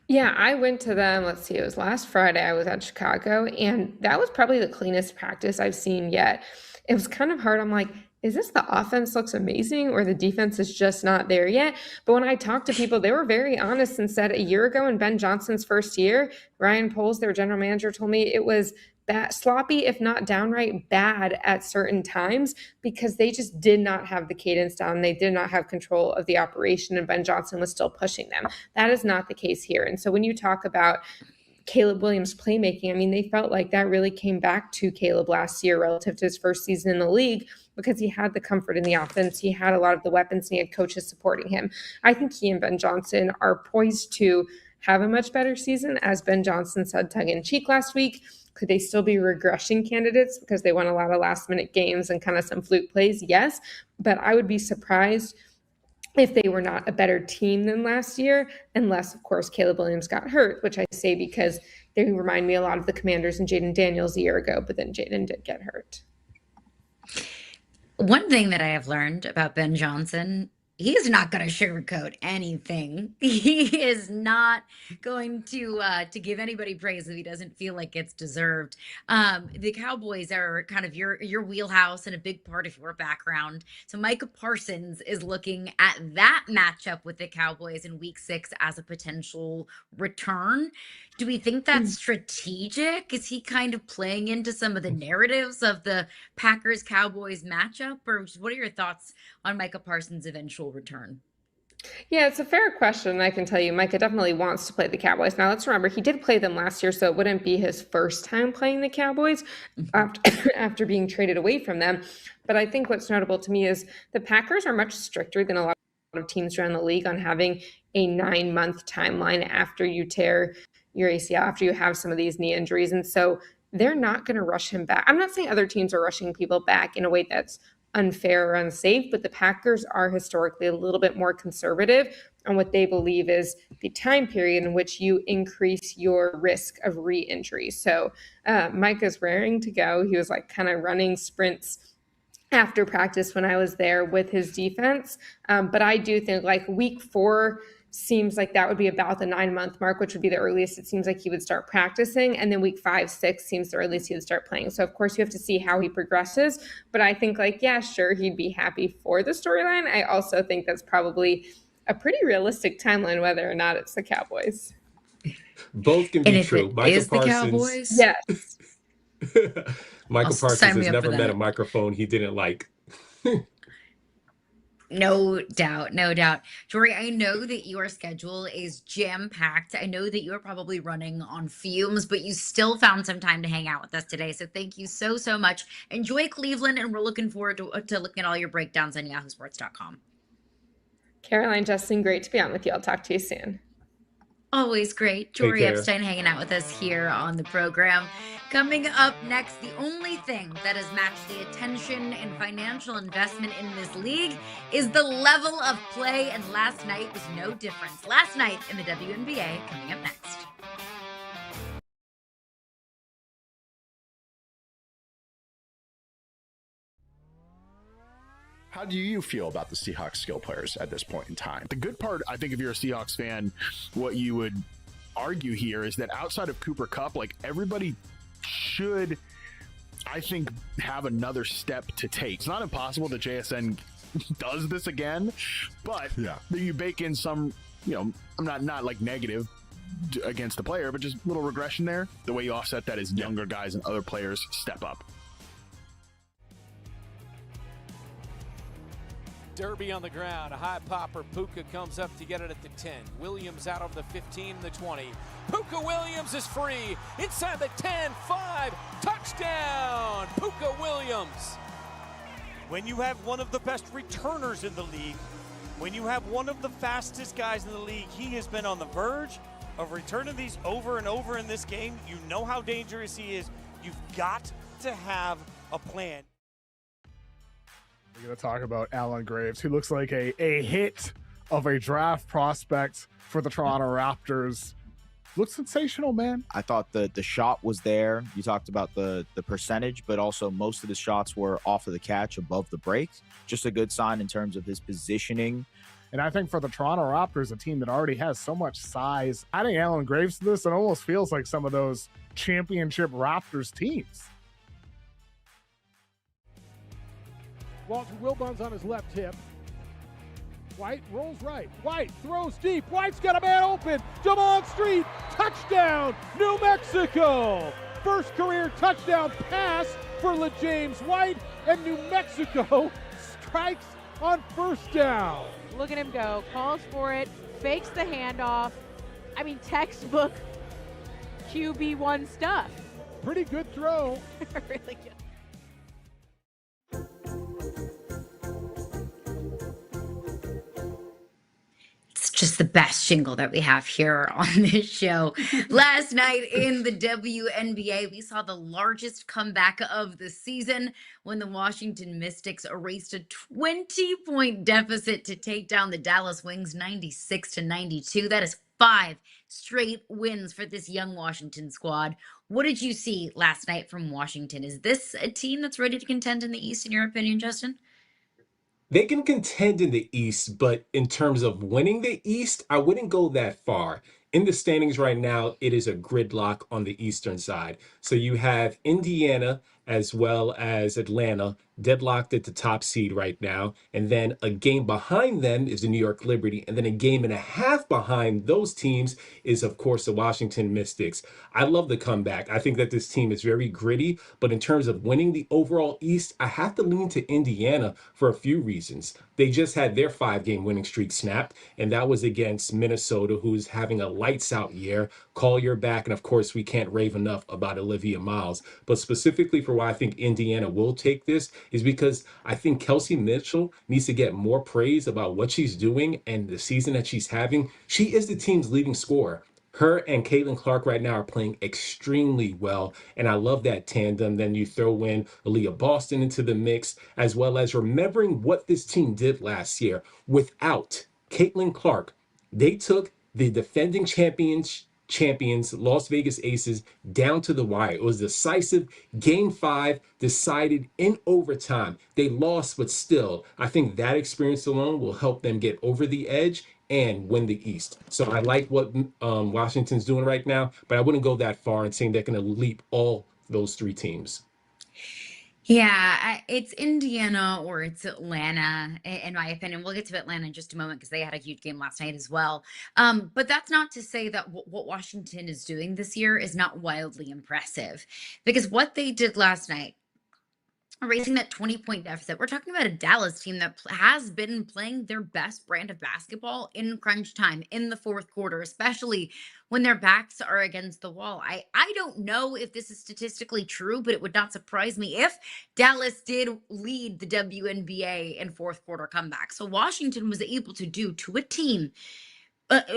Yeah, I went to them, let's see, it was last Friday. I was at Chicago, and that was probably the cleanest practice I've seen yet. It was kind of hard. I'm like, is this the offense looks amazing or the defense is just not there yet? But when I talked to people, they were very honest and said a year ago in Ben Johnson's first year, Ryan Poles, their general manager, told me it was that sloppy, if not downright bad at certain times because they just did not have the cadence down. They did not have control of the operation and Ben Johnson was still pushing them. That is not the case here. And so when you talk about Caleb Williams' playmaking, I mean, they felt like that really came back to Caleb last year relative to his first season in the league because he had the comfort in the offense. He had a lot of the weapons and he had coaches supporting him. I think he and Ben Johnson are poised to have a much better season. As Ben Johnson said tongue-in-cheek last week, could they still be regression candidates because they won a lot of last-minute games and kind of some fluke plays? Yes, but I would be surprised if they were not a better team than last year, unless, of course, Caleb Williams got hurt, which I say because they remind me a lot of the Commanders and Jayden Daniels a year ago, but then Jayden did get hurt. One thing that I have learned about Ben Johnson, He's not going to sugarcoat anything. He is not going to give anybody praise if he doesn't feel like it's deserved. The Cowboys are kind of your wheelhouse and a big part of your background. So Micah Parsons is looking at that matchup with the Cowboys in Week 6 as a potential return. Do we think that's strategic? Is he kind of playing into some of the narratives of the Packers-Cowboys matchup? Or what are your thoughts on Micah Parsons' eventual return? Yeah, it's a fair question. I can tell you, Micah definitely wants to play the Cowboys. Now, let's remember, he did play them last year, so it wouldn't be his first time playing the Cowboys after being traded away from them. But I think what's notable to me is the Packers are much stricter than a lot of teams around the league on having a 9-month timeline after you tear your ACL, after you have some of these knee injuries. And so they're not going to rush him back. I'm not saying other teams are rushing people back in a way that's unfair or unsafe, but the Packers are historically a little bit more conservative on what they believe is the time period in which you increase your risk of re-injury. So Micah's raring to go. He was like kind of running sprints after practice when I was there with his defense. But I do think like week 4 seems like that would be about the 9-month mark, which would be the earliest it seems like he would start practicing. And then week 5, 6 seems the earliest he would start playing. So of course you have to see how he progresses. But I think like, yeah, sure, he'd be happy for the storyline. I also think that's probably a pretty realistic timeline, whether or not it's the Cowboys. Both can be true. Is the Cowboys? Yes. Michael Parsons has never met a microphone he didn't like. No doubt, no doubt. Jori, I know that your schedule is jam-packed. I know that you're probably running on fumes, but you still found some time to hang out with us today. So thank you so, so much. Enjoy Cleveland, and we're looking forward to looking at all your breakdowns on yahoosports.com. Caroline, Justin, great to be on with you. I'll talk to you soon. Always great. Jori Epstein hanging out with us here on the program. Coming up next, the only thing that has matched the attention and financial investment in this league is the level of play, and last night was no difference. Last night in the WNBA, coming up next. How do you feel about the Seahawks skill players at this point in time? The good part, I think, if you're a Seahawks fan, what you would argue here is that outside of Cooper Kupp, like everybody should, I think, have another step to take. It's not impossible that JSN does this again, but you bake in some, I'm not like negative against the player, but just a little regression there. The way you offset that is younger guys and other players step up. Derby on the ground, a high popper. Puka comes up to get it at the 10. Williams out of the 15 and the 20. Puka Williams is free. Inside the 10, 5, touchdown! Puka Williams. When you have one of the best returners in the league, when you have one of the fastest guys in the league, he has been on the verge of returning these over and over in this game. You know how dangerous he is. You've got to have a plan. We're going to talk about Alan Graves, who looks like a hit of a draft prospect for the Toronto Raptors. Looks sensational, man. I thought the shot was there. You talked about the percentage, but also most of the shots were off of the catch, above the break. Just a good sign in terms of his positioning. And I think for the Toronto Raptors, a team that already has so much size, adding Alan Graves to this, it almost feels like some of those championship Raptors teams. Walter Wilbon's on his left hip. White rolls right. White throws deep. White's got a man open. Jamon Street, touchdown, New Mexico. First career touchdown pass for LaJames White, and New Mexico strikes on first down. Look at him go. Calls for it. Fakes the handoff. I mean, textbook QB1 stuff. Pretty good throw. Really good. Just the best jingle that we have here on this show. Last night in the WNBA, we saw the largest comeback of the season when the Washington Mystics erased a 20-point deficit to take down the Dallas Wings 96-92. That is 5 straight wins for this young Washington squad. What did you see last night from Washington? Is this a team that's ready to contend in the East, in your opinion, Justin? They can contend in the East, but in terms of winning the East, I wouldn't go that far. In the standings right now, it is a gridlock on the Eastern side. So you have Indiana as well as Atlanta deadlocked at the top seed right now. And then a game behind them is the New York Liberty. And then a game and a half behind those teams is, of course, the Washington Mystics. I love the comeback. I think that this team is very gritty. But in terms of winning the overall East, I have to lean to Indiana for a few reasons. They just had their 5-game winning streak snapped, and that was against Minnesota, who's having a lights out year. Collier back, and of course, we can't rave enough about Olivia Miles. But specifically for why I think Indiana will take this is because I think Kelsey Mitchell needs to get more praise about what she's doing and the season that she's having. She is the team's leading scorer. Her and Caitlin Clark right now are playing extremely well, and I love that tandem. Then you throw in Aaliyah Boston into the mix, as well as remembering what this team did last year. Without Caitlin Clark, they took the defending champions, Las Vegas Aces, down to the wire. It was decisive. Game 5 decided in overtime. They lost, but still, I think that experience alone will help them get over the edge and win the East. So I like what Washington's doing right now, but I wouldn't go that far in saying they're going to leap all those 3 teams. Yeah, it's Indiana or it's Atlanta, in my opinion. We'll get to Atlanta in just a moment because they had a huge game last night as well. But that's not to say that what Washington is doing this year is not wildly impressive, because what they did last night, erasing that 20-point deficit. We're talking about a Dallas team that has been playing their best brand of basketball in crunch time in the fourth quarter, especially when their backs are against the wall. I don't know if this is statistically true, but it would not surprise me if Dallas did lead the WNBA in fourth quarter comeback. So Washington was able to do to a team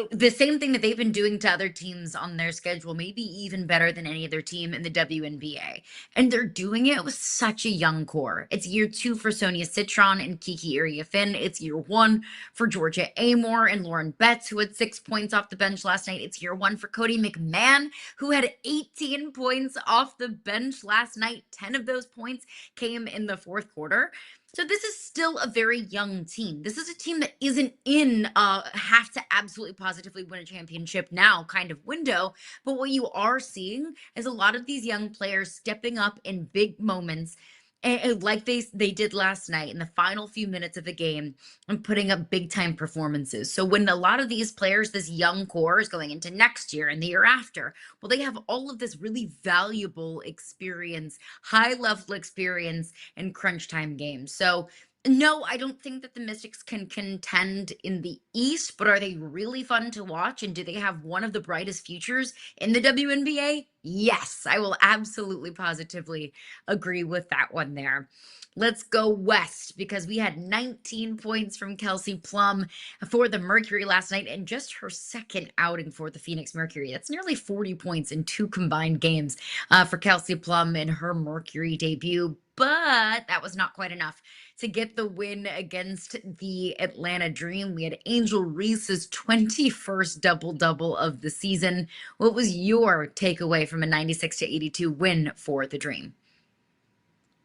the same thing that they've been doing to other teams on their schedule, maybe even better than any other team in the WNBA. And they're doing it with such a young core. It's year 2 for Sonia Citron and Kiki Iriafin. It's year 1 for Georgia Amore and Lauren Betts, who had 6 points off the bench last night. It's year 1 for Cody McMahon, who had 18 points off the bench last night. 10 of those points came in the fourth quarter. So this is still a very young team. This is a team that isn't in have to absolutely positively win a championship now kind of window. But what you are seeing is a lot of these young players stepping up in big moments, and like they did last night in the final few minutes of the game, and putting up big time performances. So when a lot of these players, this young core is going into next year and the year after, well, they have all of this really valuable experience, high level experience in crunch time games. So no, I don't think that the Mystics can contend in the East, but are they really fun to watch? And do they have one of the brightest futures in the WNBA? Yes, I will absolutely positively agree with that one there. Let's go west, because we had 19 points from Kelsey Plum for the Mercury last night, and just her second outing for the Phoenix Mercury. That's nearly 40 points in 2 combined games for Kelsey Plum in her Mercury debut. But that was not quite enough to get the win against the Atlanta Dream. We had Angel Reese's 21st double-double of the season. What was your takeaway from a 96-82 win for the Dream?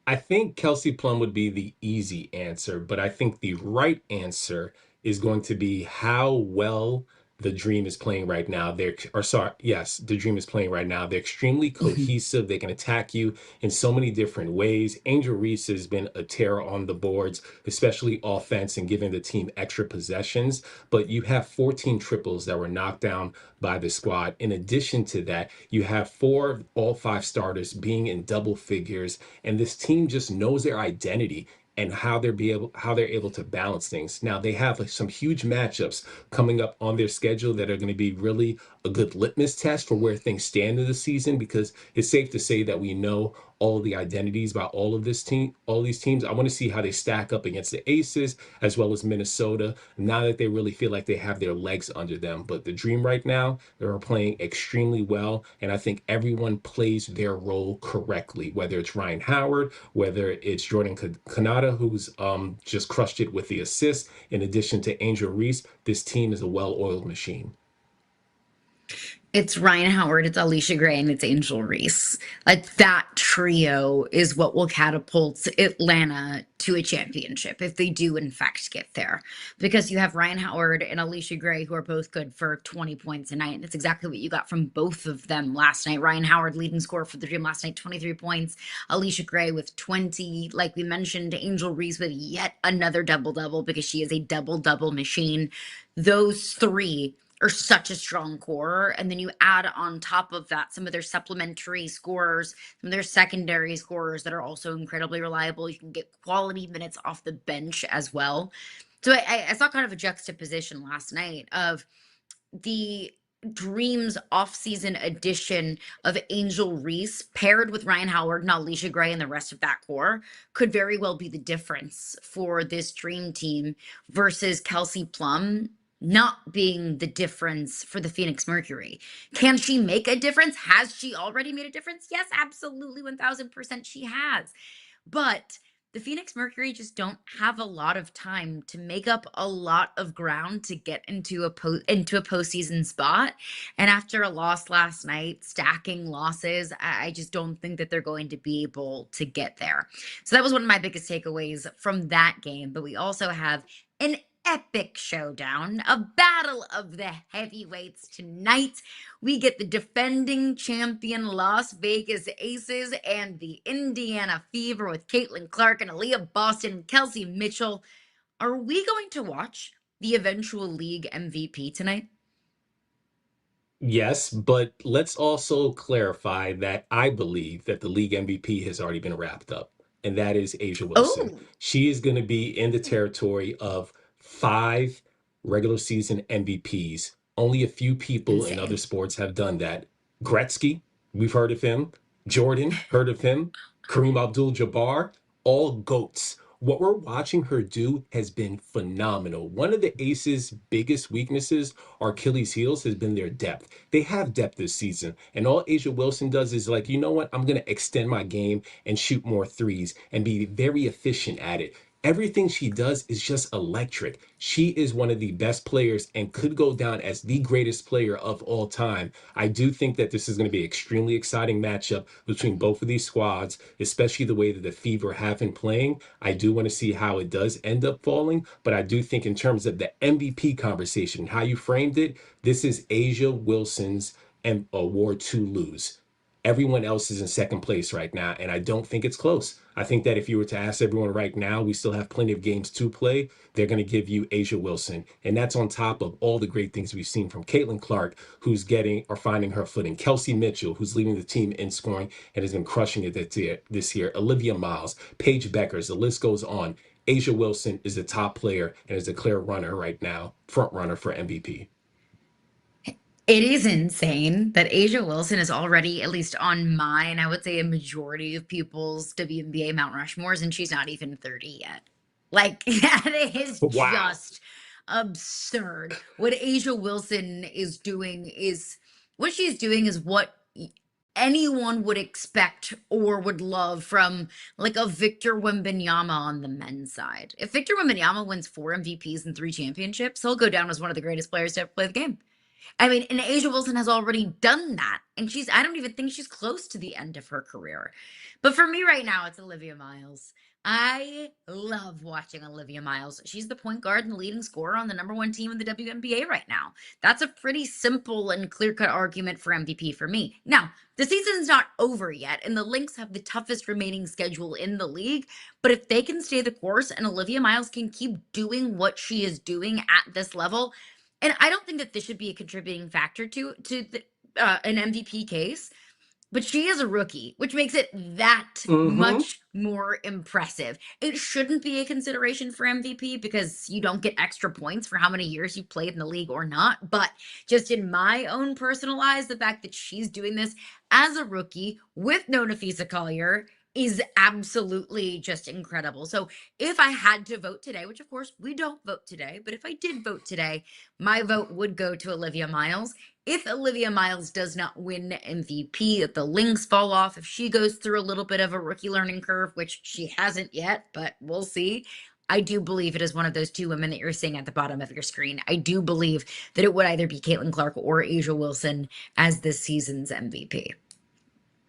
I think Kelsey Plum would be the easy answer, but I think the right answer is going to be how well the Dream is playing right now. The Dream is playing right now. They're extremely cohesive. They can attack you in so many different ways. Angel Reese has been a terror on the boards, especially offense and giving the team extra possessions. But you have 14 triples that were knocked down by the squad. In addition to that, you have 4 of all 5 starters being in double figures, and this team just knows their identity and how they're able to balance things. Now they have some huge matchups coming up on their schedule that are going to be really a good litmus test for where things stand in the season, because it's safe to say that we know all the identities by all these teams. I want to see how they stack up against the Aces as well as Minnesota, now that they really feel like they have their legs under them. But the Dream right now, they're playing extremely well, and I think everyone plays their role correctly, whether it's Ryan Howard, whether it's Jordan Kanata, who's just crushed it with the assist. In addition to Angel Reese, this team is a well-oiled machine. It's Ryan Howard, it's Alicia Gray, and it's Angel Reese. Like that trio is what will catapult Atlanta to a championship if they do in fact get there. Because you have Ryan Howard and Alicia Gray who are both good for 20 points a night. And that's exactly what you got from both of them last night. Ryan Howard leading scorer for the Dream last night, 23 points. Alicia Gray with 20. Like we mentioned, Angel Reese with yet another double-double because she is a double-double machine. Those three are such a strong core. And then you add on top of that some of their supplementary scorers, some of their secondary scorers that are also incredibly reliable. You can get quality minutes off the bench as well. So I saw kind of a juxtaposition last night of the Dreams offseason edition of Angel Reese paired with Ryan Howard and Alicia Gray and the rest of that core could very well be the difference for this Dream team versus Kelsey Plum not being the difference for the Phoenix Mercury. Can she make a difference? Has she already made a difference? Yes, absolutely, 1000% she has. But the Phoenix Mercury just don't have a lot of time to make up a lot of ground to get into a postseason spot. And after a loss last night, stacking losses, I just don't think that they're going to be able to get there. So that was one of my biggest takeaways from that game. But we also have an epic showdown, a battle of the heavyweights tonight. We get the defending champion Las Vegas Aces and the Indiana Fever with Caitlin Clark and Aaliyah Boston and Kelsey Mitchell. Are we going to watch the eventual league MVP tonight? Yes, but let's also clarify that I believe that the league MVP has already been wrapped up, and that is Asia Wilson. Oh. She is going to be in the territory of 5 regular season MVPs. Only a few people in other sports have done that. Gretzky, we've heard of him. Jordan, heard of him. Kareem Abdul-Jabbar, all GOATs. What we're watching her do has been phenomenal. One of the Aces' biggest weaknesses or Achilles' heels has been their depth. They have depth this season, and all Asia Wilson does is like, you know what? I'm going to extend my game and shoot more threes and be very efficient at it. Everything she does is just electric. She is one of the best players and could go down as the greatest player of all time. I do think that this is going to be an extremely exciting matchup between both of these squads, especially the way that the Fever have been playing. I do want to see how it does end up falling, but I do think in terms of the MVP conversation, how you framed it, this is Asia Wilson's award to lose. Everyone else is in second place right now, and I don't think it's close. I think that if you were to ask everyone right now, we still have plenty of games to play. They're going to give you Asia Wilson, and that's on top of all the great things we've seen from Caitlin Clark, who's getting or finding her footing. Kelsey Mitchell, who's leading the team in scoring and has been crushing it this year. Olivia Miles, Paige Beckers, the list goes on. Asia Wilson is the top player and is a clear runner right now, front runner for MVP. It is insane that Asia Wilson is already, at least on mine, I would say a majority of people's WNBA Mount Rushmores, and she's not even 30 yet. Like, that is just absurd. What Asia Wilson is doing is, what she's doing is what anyone would expect or would love from like a Victor Wembanyama on the men's side. If Victor Wembanyama wins 4 MVPs and 3 championships, he'll go down as one of the greatest players to ever play the game. I mean, and Asia Wilson has already done that. And I don't even think she's close to the end of her career. But for me right now, it's Olivia Miles. I love watching Olivia Miles. She's the point guard and the leading scorer on the #1 team in the WNBA right now. That's a pretty simple and clear-cut argument for MVP for me. Now, the season's not over yet, and the Lynx have the toughest remaining schedule in the league. But if they can stay the course and Olivia Miles can keep doing what she is doing at this level, and I don't think that this should be a contributing factor to an MVP case, but she is a rookie, which makes it that much more impressive. It shouldn't be a consideration for MVP because you don't get extra points for how many years you played in the league or not. But just in my own personal eyes, the fact that she's doing this as a rookie with no Nafisa Collier is absolutely just incredible. So if I had to vote today, which of course we don't vote today, but if I did vote today, my vote would go to Olivia Miles. If Olivia Miles does not win MVP, if the Lynx fall off, if she goes through a little bit of a rookie learning curve, which she hasn't yet, but we'll see, I do believe it is one of those two women that you're seeing at the bottom of your screen. I do believe that it would either be Caitlin Clark or Asia Wilson as this season's MVP.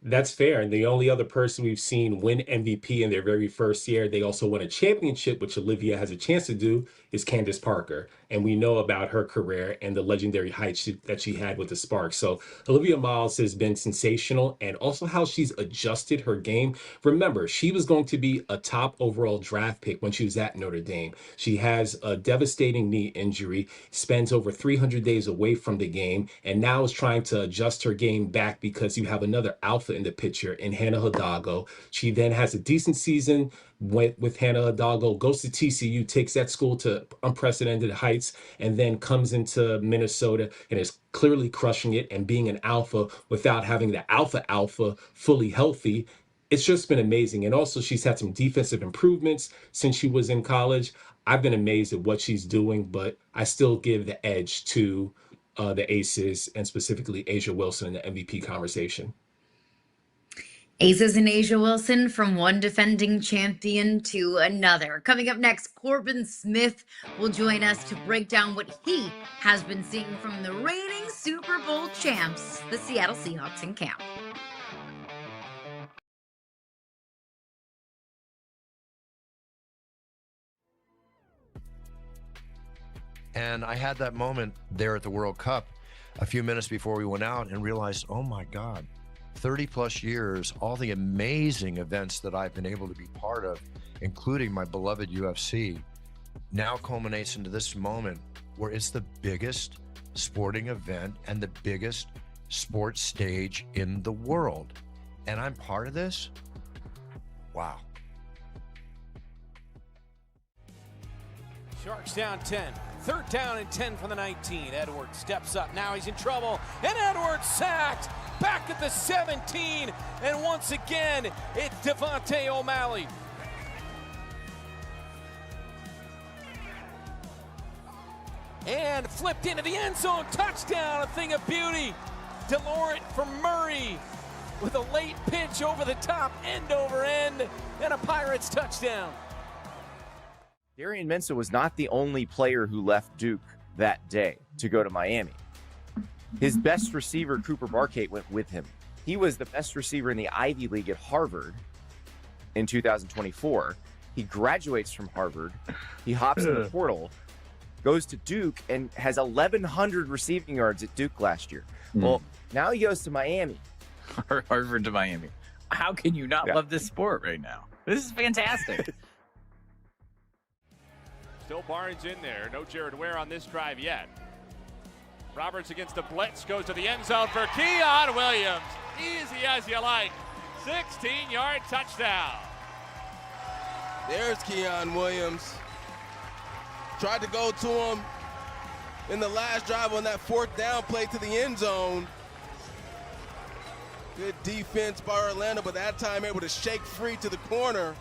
That's fair. And the only other person we've seen win MVP in their very first year, they also won a championship, which Olivia has a chance to do, is Candace Parker. And we know about her career and the legendary heights that she had with the Sparks. So Olivia Miles has been sensational, and also how she's adjusted her game. Remember, she was going to be a top overall draft pick when she was at Notre Dame. She has a devastating knee injury, spends over 300 days away from the game, and now is trying to adjust her game back because you have another alpha in the picture in Hannah Hidalgo. She then has a decent season with Hannah Hidalgo, goes to TCU, takes that school to unprecedented heights, and then comes into Minnesota and is clearly crushing it and being an alpha without having the alpha fully healthy. It's just been amazing. And also she's had some defensive improvements since she was in college. I've been amazed at what she's doing, but I still give the edge to the Aces, and specifically Asia Wilson in the MVP conversation. Aces and Asia Wilson, from one defending champion to another. Coming up next, Corbin Smith will join us to break down what he has been seeing from the reigning Super Bowl champs, the Seattle Seahawks, in camp. And I had that moment there at the World Cup a few minutes before we went out and realized, oh my God, 30 plus years, all the amazing events that I've been able to be part of, including my beloved UFC, now culminates into this moment where it's the biggest sporting event and the biggest sports stage in the world. And I'm part of this? Wow. Sharks down 10. Third down and 10 from the 19. Edwards steps up. Now he's in trouble. And Edwards sacked. Back at the 17. And once again, it's Devontae O'Malley. And flipped into the end zone. Touchdown. A thing of beauty. DeLaurent for Murray with a late pitch over the top, end over end. And a Pirates touchdown. Darian Mensah was not the only player who left Duke that day to go to Miami. His best receiver, Cooper Barkate, went with him. He was the best receiver in the Ivy League at Harvard in 2024. He graduates from Harvard. He hops in the portal, goes to Duke, and has 1,100 receiving yards at Duke last year. Well, now he goes to Miami. Harvard to Miami. How can you not love this sport right now? This is fantastic. Still Barnes in there. No Jared Ware on this drive yet. Roberts against the blitz, goes to the end zone for Keon Williams. Easy as you like. 16-yard touchdown. There's Keon Williams. Tried to go to him in the last drive on that fourth down play to the end zone. Good defense by Orlando, but that time able to shake free to the corner.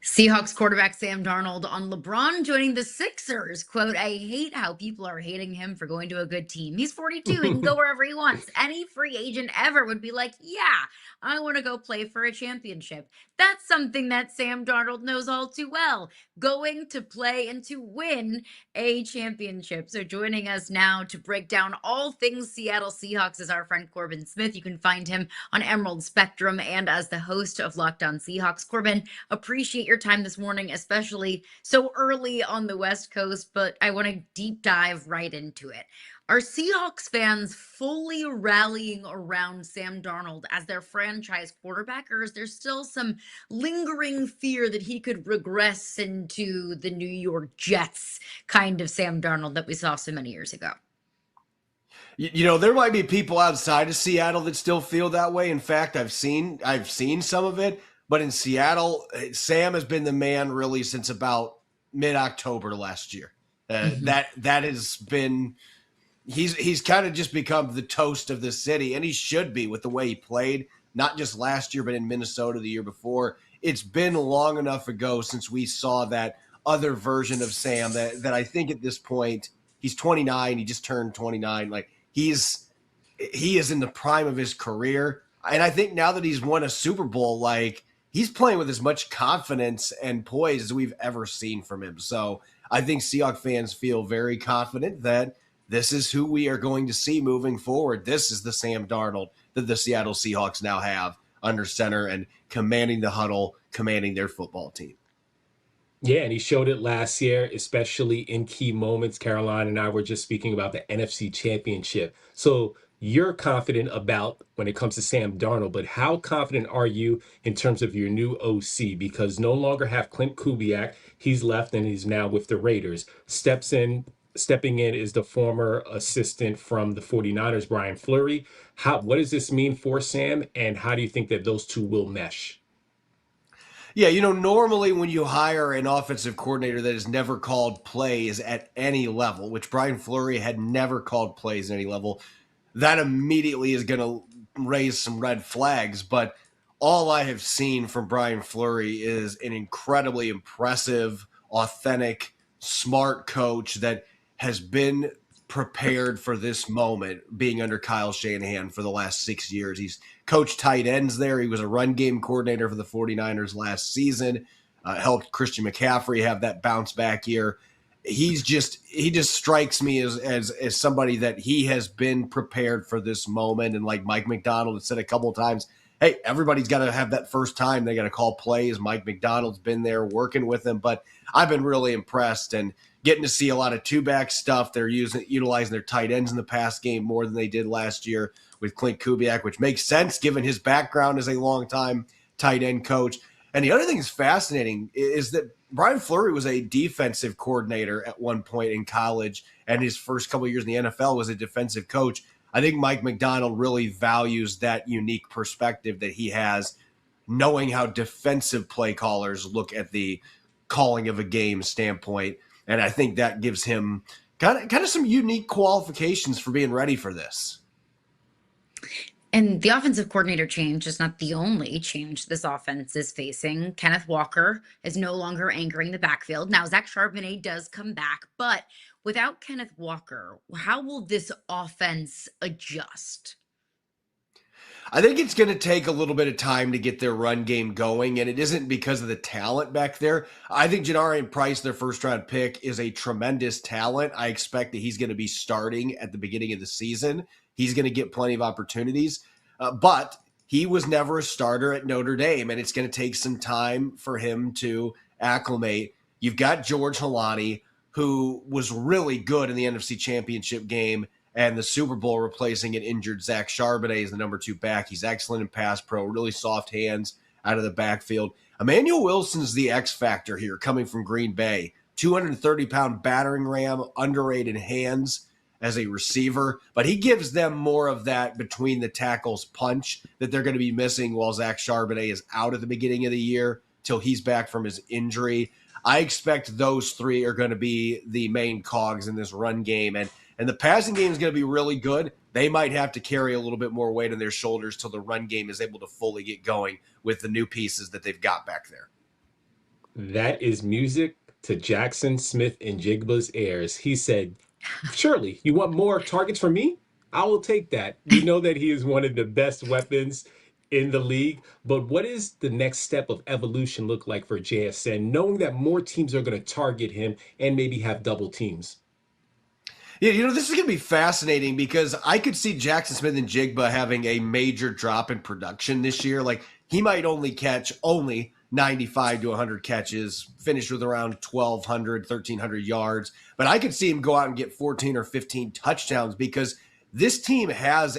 Seahawks quarterback Sam Darnold on LeBron joining the Sixers. Quote, I hate how people are hating him for going to a good team. He's 42. He can go wherever he wants. Any free agent ever would be like, yeah, I want to go play for a championship. That's something that Sam Darnold knows all too well. Going to play and to win a championship. So joining us now to break down all things Seattle Seahawks is our friend Corbin Smith. You can find him on Emerald Spectrum and as the host of Locked On Seahawks. Corbin, appreciate your time this morning, especially so early on the West Coast, but I want to deep dive right into it. Are Seahawks fans fully rallying around Sam Darnold as their franchise quarterback, or is there still some lingering fear that he could regress into the New York Jets kind of Sam Darnold that we saw so many years ago? You know, there might be people outside of Seattle that still feel that way. In fact, I've seen some of it. But in Seattle, Sam has been the man really since about mid-October last year. That has been he's kind of just become the toast of the city, and he should be with the way he played, not just last year, but in Minnesota the year before. It's been long enough ago since we saw that other version of Sam that I think at this point he's 29. He just turned 29. Like he is in the prime of his career. And I think now that he's won a Super Bowl, like, he's playing with as much confidence and poise as we've ever seen from him. So I think Seahawks fans feel very confident that this is who we are going to see moving forward. This is the Sam Darnold that the Seattle Seahawks now have under center and commanding the huddle, commanding their football team. Yeah, and he showed it last year, especially in key moments. Caroline and I were just speaking about the NFC Championship. So you're confident about when it comes to Sam Darnold, but how confident are you in terms of your new OC? Because no longer have Clint Kubiak. He's left and he's now with the Raiders. Stepping in is the former assistant from the 49ers, Brian Fleury. What does this mean for Sam, and how do you think that those two will mesh? Yeah, normally when you hire an offensive coordinator that has never called plays at any level, which Brian Fleury had never called plays at any level, that immediately is going to raise some red flags. But all I have seen from Brian Fleury is an incredibly impressive, authentic, smart coach that has been prepared for this moment, being under Kyle Shanahan for the last 6 years. He's coached tight ends there. He was a run game coordinator for the 49ers last season, helped Christian McCaffrey have that bounce back year. He just strikes me as somebody that he has been prepared for this moment. And like Mike McDonald has said a couple of times, hey, everybody's got to have that first time. They got to call plays. Mike McDonald's been there working with him, but I've been really impressed and getting to see a lot of two-back stuff. They're utilizing their tight ends in the pass game more than they did last year with Clint Kubiak, which makes sense given his background as a longtime tight end coach. And the other thing that's fascinating is that Brian Fleury was a defensive coordinator at one point in college, and his first couple of years in the NFL was a defensive coach. I think Mike McDonald really values that unique perspective that he has, knowing how defensive play callers look at the calling of a game standpoint. And I think that gives him kind of some unique qualifications for being ready for this. And the offensive coordinator change is not the only change this offense is facing. Kenneth Walker is no longer anchoring the backfield. Now, Zach Charbonnet does come back, but without Kenneth Walker, how will this offense adjust? I think it's going to take a little bit of time to get their run game going, and it isn't because of the talent back there. I think Janarian Price, their first-round pick, is a tremendous talent. I expect that he's going to be starting at the beginning of the season. He's going to get plenty of opportunities, but he was never a starter at Notre Dame, and it's going to take some time for him to acclimate. You've got George Holani, who was really good in the NFC Championship game and the Super Bowl, replacing an injured Zach Charbonnet as the number 2 back. He's excellent in pass pro, really soft hands out of the backfield. Emmanuel Wilson's the X factor here, coming from Green Bay. 230-pound battering ram, underrated hands as a receiver, but he gives them more of that between the tackles punch that they're going to be missing while Zach Charbonnet is out at the beginning of the year till he's back from his injury. I expect those three are going to be the main cogs in this run game, and the passing game is going to be really good. They might have to carry a little bit more weight on their shoulders till the run game is able to fully get going with the new pieces that they've got back there. That is music to Jackson Smith and Jigba's ears. He said, surely you want more targets from me? I will take that. We know that he is one of the best weapons in the league, but what is the next step of evolution look like for JSN, knowing that more teams are going to target him and maybe have double teams? Yeah, this is going to be fascinating because I could see Jackson Smith and Jigba having a major drop in production this year. Like, he might only catch 95 to 100 catches, finish with around 1,200, 1,300 yards. But I could see him go out and get 14 or 15 touchdowns because this team has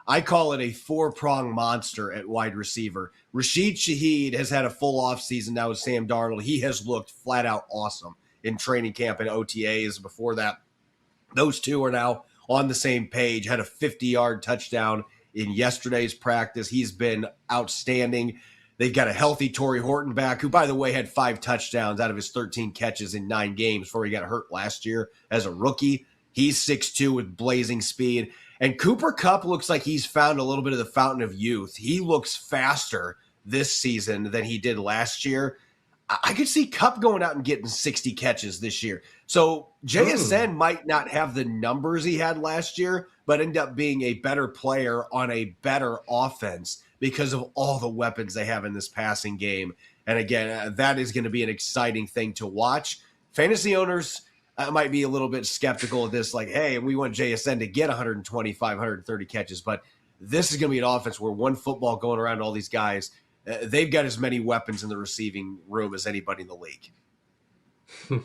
I call it a 4-prong monster at wide receiver. Rashid Shaheed has had a full offseason now with Sam Darnold. He has looked flat out awesome in training camp and OTAs. Before that, those two are now on the same page, had a 50-yard touchdown in yesterday's practice. He's been outstanding. They've got a healthy Torrey Horton back, who, by the way, had 5 touchdowns out of his 13 catches in 9 games before he got hurt last year as a rookie. He's 6'2" with blazing speed. And Cooper Kupp looks like he's found a little bit of the fountain of youth. He looks faster this season than he did last year. I could see Kupp going out and getting 60 catches this year. So JSN might not have the numbers he had last year, but end up being a better player on a better offense because of all the weapons they have in this passing game. And again, that is going to be an exciting thing to watch. Fantasy owners might be a little bit skeptical of this, like, hey, we want JSN to get 125, 130 catches. But this is going to be an offense where one football going around all these guys, they've got as many weapons in the receiving room as anybody in the league. I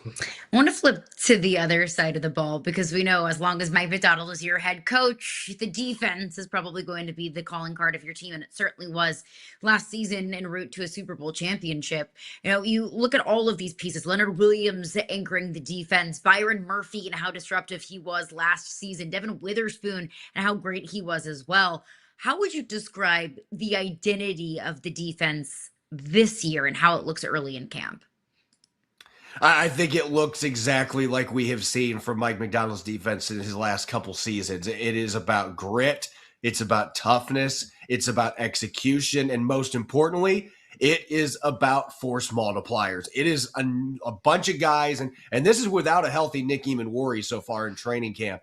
want to flip to the other side of the ball because we know as long as Mike McDonald is your head coach, the defense is probably going to be the calling card of your team. And it certainly was last season en route to a Super Bowl championship. You know, you look at all of these pieces, Leonard Williams anchoring the defense, Byron Murphy and how disruptive he was last season, Devin Witherspoon and how great he was as well. How would you describe the identity of the defense this year and how it looks early in camp? I think it looks exactly like we have seen from Mike McDonald's defense in his last couple seasons. It is about grit. It's about toughness. It's about execution. And most importantly, it is about force multipliers. It is a bunch of guys, and this is without a healthy Nick Eamon-Worry so far in training camp.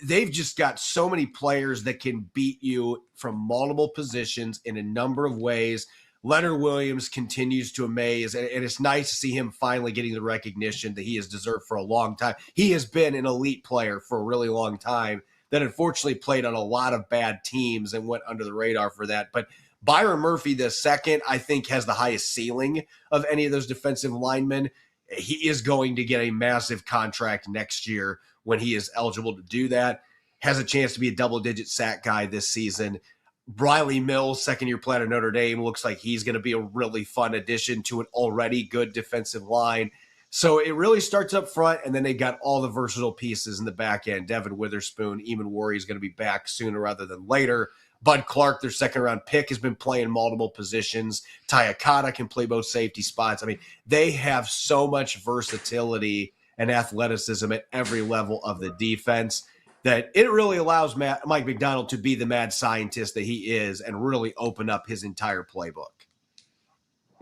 They've just got so many players that can beat you from multiple positions in a number of ways. Leonard Williams continues to amaze, and it's nice to see him finally getting the recognition that he has deserved for a long time. He has been an elite player for a really long time that unfortunately played on a lot of bad teams and went under the radar for that. But Byron Murphy, the second, I think has the highest ceiling of any of those defensive linemen. He is going to get a massive contract next year when he is eligible to do that. Has a chance to be a double-digit sack guy this season. Briley Mills, second-year player at Notre Dame, looks like he's going to be a really fun addition to an already good defensive line. So it really starts up front, and then they got all the versatile pieces in the back end. Devin Witherspoon, Eamon-Worry is going to be back sooner rather than later. Bud Clark, their second-round pick, has been playing multiple positions. Tyakata can play both safety spots. I mean, they have so much versatility and athleticism at every level of the defense that it really allows Mike McDonald to be the mad scientist that he is and really open up his entire playbook.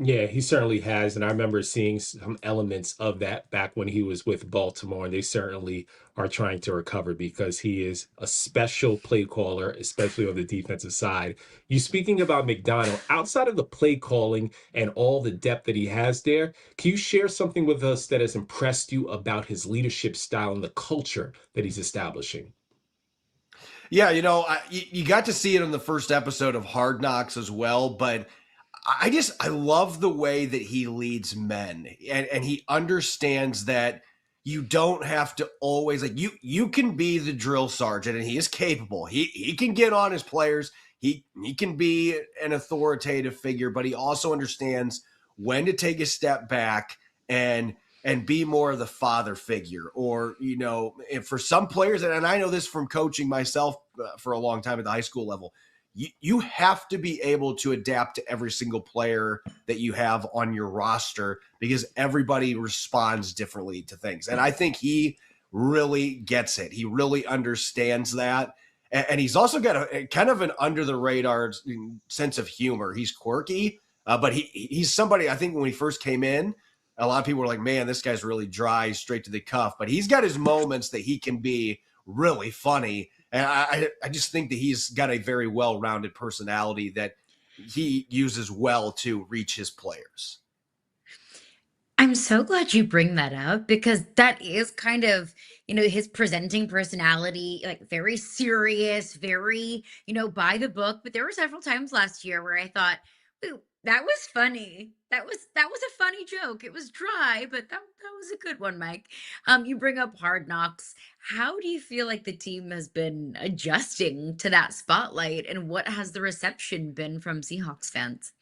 Yeah, he certainly has. And I remember seeing some elements of that back when he was with Baltimore. And they certainly are trying to recover because he is a special play caller, especially on the defensive side. You speaking about McDonald, outside of the play calling and all the depth that he has there, can you share something with us that has impressed you about his leadership style and the culture that he's establishing? Yeah, you got to see it in the first episode of Hard Knocks as well, but I love the way that he leads men and he understands that you don't have to always you can be the drill sergeant, and he is capable. He can get on his players. He can be an authoritative figure, but he also understands when to take a step back and be more of the father figure. Or, if for some players, and I know this from coaching myself for a long time at the high school level, you have to be able to adapt to every single player that you have on your roster because everybody responds differently to things. And I think he really gets it. He really understands that. And he's also got a kind of an under the radar sense of humor. He's quirky, but he's somebody, I think when he first came in, a lot of people were like, man, this guy's really dry, straight to the cuff. But he's got his moments that he can be really funny. And I just think that he's got a very well-rounded personality that he uses well to reach his players. I'm so glad you bring that up because that is kind of, his presenting personality, like very serious, very, by the book. But there were several times last year where I thought, ooh, that was funny. That was a funny joke. It was dry, but that was a good one, Mike. You bring up Hard Knocks. How do you feel like the team has been adjusting to that spotlight, and what has the reception been from Seahawks fans?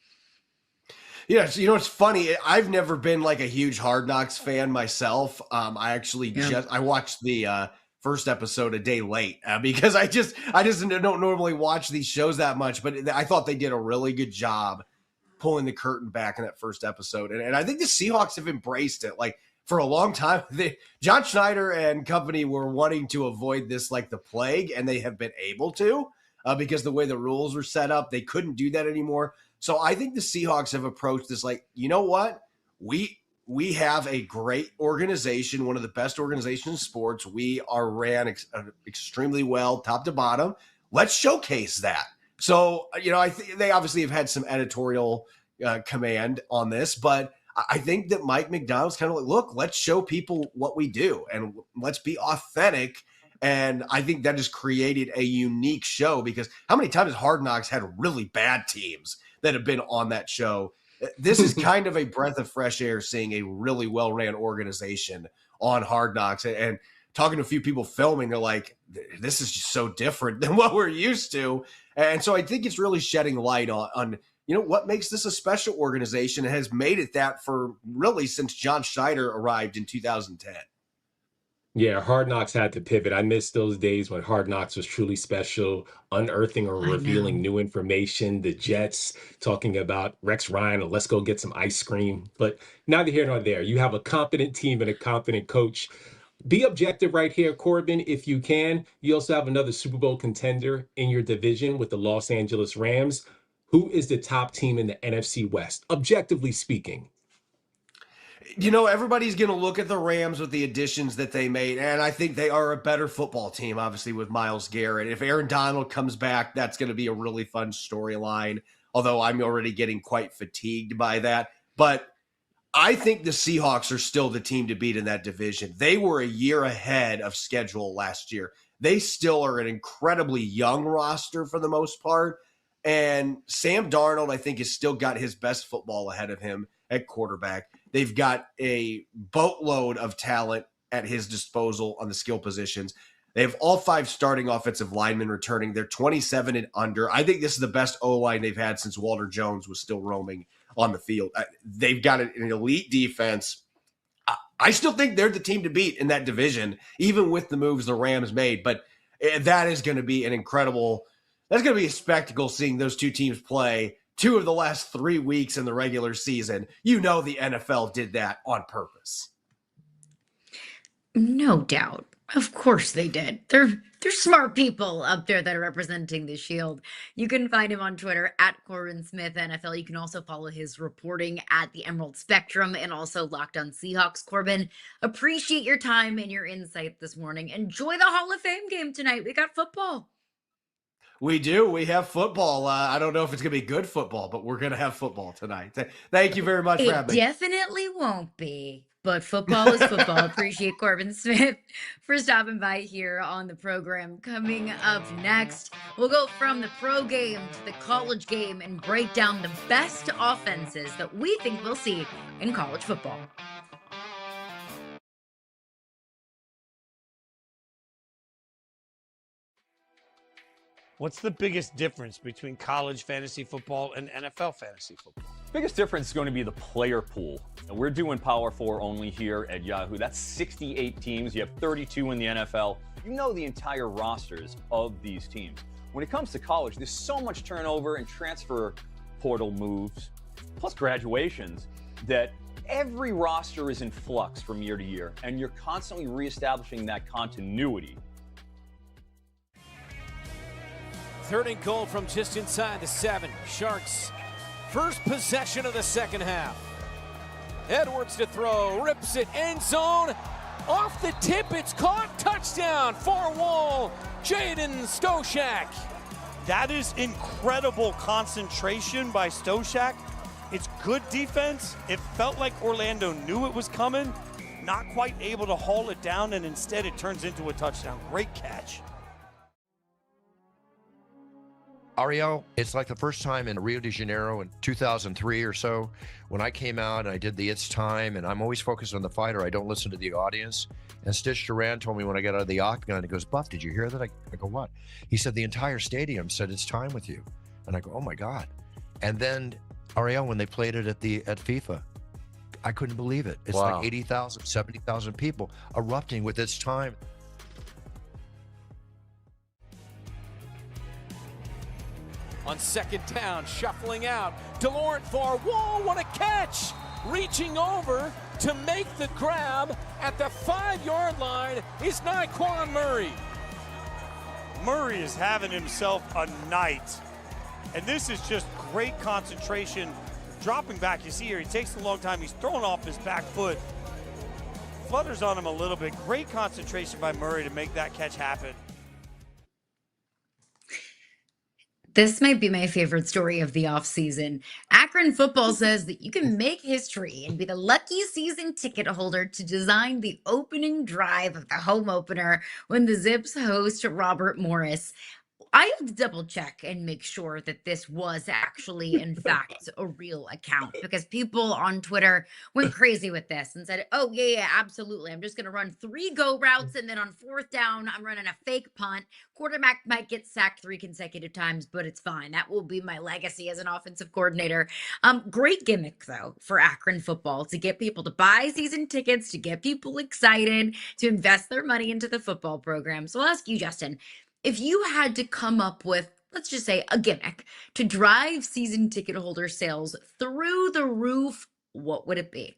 Yeah, it's funny. I've never been like a huge Hard Knocks fan myself. I actually I watched the first episode a day late because I just don't normally watch these shows that much, but I thought they did a really good job pulling the curtain back in that first episode. And I think the Seahawks have embraced it. Like for a long time, John Schneider and company were wanting to avoid this like the plague, and they have been able to because the way the rules were set up, they couldn't do that anymore. So I think the Seahawks have approached this like, you know what? We we have a great organization, one of the best organizations in sports. We are ran extremely well, top to bottom. Let's showcase that. So, I think they obviously have had some editorial command on this, but I think that Mike McDonald's kind of like, look, let's show people what we do and let's be authentic. And I think that has created a unique show, because how many times has Hard Knocks had really bad teams that have been on that show? This is kind of a breath of fresh air, seeing a really well-ran organization on Hard Knocks, and talking to a few people filming. They're like, this is just so different than what we're used to. And so I think it's really shedding light on what makes this a special organization, and has made it that for really since John Schneider arrived in 2010. Yeah, Hard Knocks had to pivot. I miss those days when Hard Knocks was truly special, unearthing or revealing new information. The Jets talking about Rex Ryan, or let's go get some ice cream. But neither here nor there. You have a competent team and a competent coach. Be objective right here, Corbin, if you can. You also have another Super Bowl contender in your division with the Los Angeles Rams. Who is the top team in the NFC West, objectively speaking? Everybody's going to look at the Rams with the additions that they made, and I think they are a better football team, obviously, with Myles Garrett. If Aaron Donald comes back, that's going to be a really fun storyline, although I'm already getting quite fatigued by that. But I think the Seahawks are still the team to beat in that division. They were a year ahead of schedule last year. They still are an incredibly young roster for the most part, and Sam Darnold, I think, has still got his best football ahead of him at quarterback. They've got a boatload of talent at his disposal on the skill positions. They have all 5 starting offensive linemen returning. They're 27 and under. I think this is the best O-line they've had since Walter Jones was still roaming on the field. They've got an elite defense. I still think they're the team to beat in that division, even with the moves the Rams made. But that is going to be that's going to be a spectacle, seeing those two teams play 2 of the last 3 weeks in the regular season. The NFL did that on purpose. No doubt. Of course they did. They're smart people up there that are representing the Shield. You can find him on Twitter at Corbin Smith NFL. You can also follow his reporting at the Emerald Spectrum and also Locked On Seahawks. Corbin, appreciate your time and your insight this morning. Enjoy the Hall of Fame game tonight. We got football. We do. We have football. I don't know if it's going to be good football, but we're going to have football tonight. Thank you very much for having me. It definitely won't be, but football is football. Appreciate Corbin Smith for stopping by here on the program. Coming up next, we'll go from the pro game to the college game and break down the best offenses that we think we'll see in college football. What's the biggest difference between college fantasy football and NFL fantasy football? Biggest difference is going to be the player pool. We're doing Power 4 only here at Yahoo. That's 68 teams. You have 32 in the NFL. You know the entire rosters of these teams. When it comes to college, there's so much turnover and transfer portal moves, plus graduations, that every roster is in flux from year to year, and you're constantly reestablishing that continuity. 3rd and goal from just inside the 7. Sharks, first possession of the second half. Edwards to throw, rips it, end zone. Off the tip, it's caught, touchdown, far wall, Jayden Stoshak. That is incredible concentration by Stoshak. It's good defense. It felt like Orlando knew it was coming, not quite able to haul it down, and instead it turns into a touchdown. Great catch. Ariel, it's like the first time in Rio de Janeiro in 2003 or so when I came out and I did the It's Time, and I'm always focused on the fighter. I don't listen to the audience. And Stitch Duran told me when I got out of the octagon, he goes, Buff, did you hear that? I go, what? He said, the entire stadium said it's time with you. And I go, oh my God. And then Ariel, when they played it at FIFA, I couldn't believe it. It's like 80,000, 70,000 people erupting with It's Time. On 2nd down, shuffling out. DeLaurent far wall, what a catch! Reaching over to make the grab at the 5-yard line is Naquan Murray. Murray is having himself a night. And this is just great concentration, Dropping back, you see here, he takes a long time. He's throwing off his back foot. Flutters on him a little bit. Great concentration by Murray to make that catch happen. This might be my favorite story of the offseason. Akron football says that you can make history and be the lucky season ticket holder to design the opening drive of the home opener when the Zips host Robert Morris. I had to double check and make sure that this was actually, in fact, a real account, because people on Twitter went crazy with this and said, oh, yeah, absolutely. I'm just going to run 3 go routes, and then on 4th down, I'm running a fake punt. Quarterback might get sacked 3 consecutive times, but it's fine. That will be my legacy as an offensive coordinator. Great gimmick, though, for Akron football to get people to buy season tickets, to get people excited, to invest their money into the football program. So I'll ask you, Justin, if you had to come up with, let's just say, a gimmick to drive season ticket holder sales through the roof, what would it be?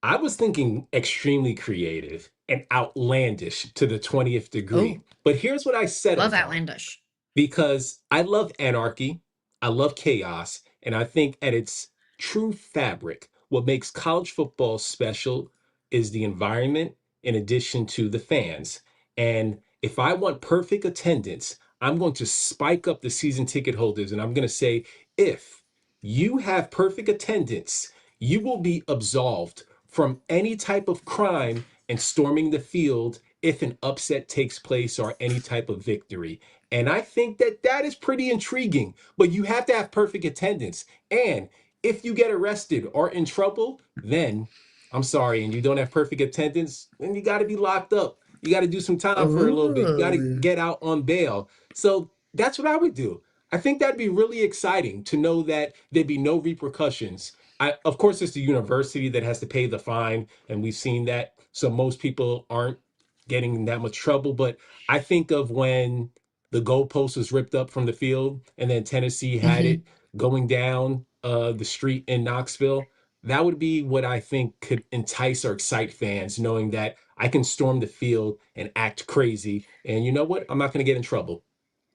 I was thinking extremely creative and outlandish to the 20th degree. But here's what I said. Love outlandish. Because I love anarchy, I love chaos, and I think at its true fabric, what makes college football special is the environment in addition to the fans. And if I want perfect attendance, I'm going to spike up the season ticket holders, and I'm going to say, if you have perfect attendance, you will be absolved from any type of crime and storming the field if an upset takes place or any type of victory. And I think that that is pretty intriguing, but you have to have perfect attendance. And if you get arrested or in trouble, then I'm sorry, and you don't have perfect attendance, then you got to be locked up. You got to do some time for a little bit. You got to get out on bail. So that's what I would do. I think that'd be really exciting to know that there'd be no repercussions. Of course, it's the university that has to pay the fine, and we've seen that. So most people aren't getting in that much trouble. But I think of when the goalpost was ripped up from the field, and then Tennessee had it going down the street in Knoxville. That would be what I think could entice or excite fans, knowing that I can storm the field and act crazy. And you know what? I'm not going to get in trouble.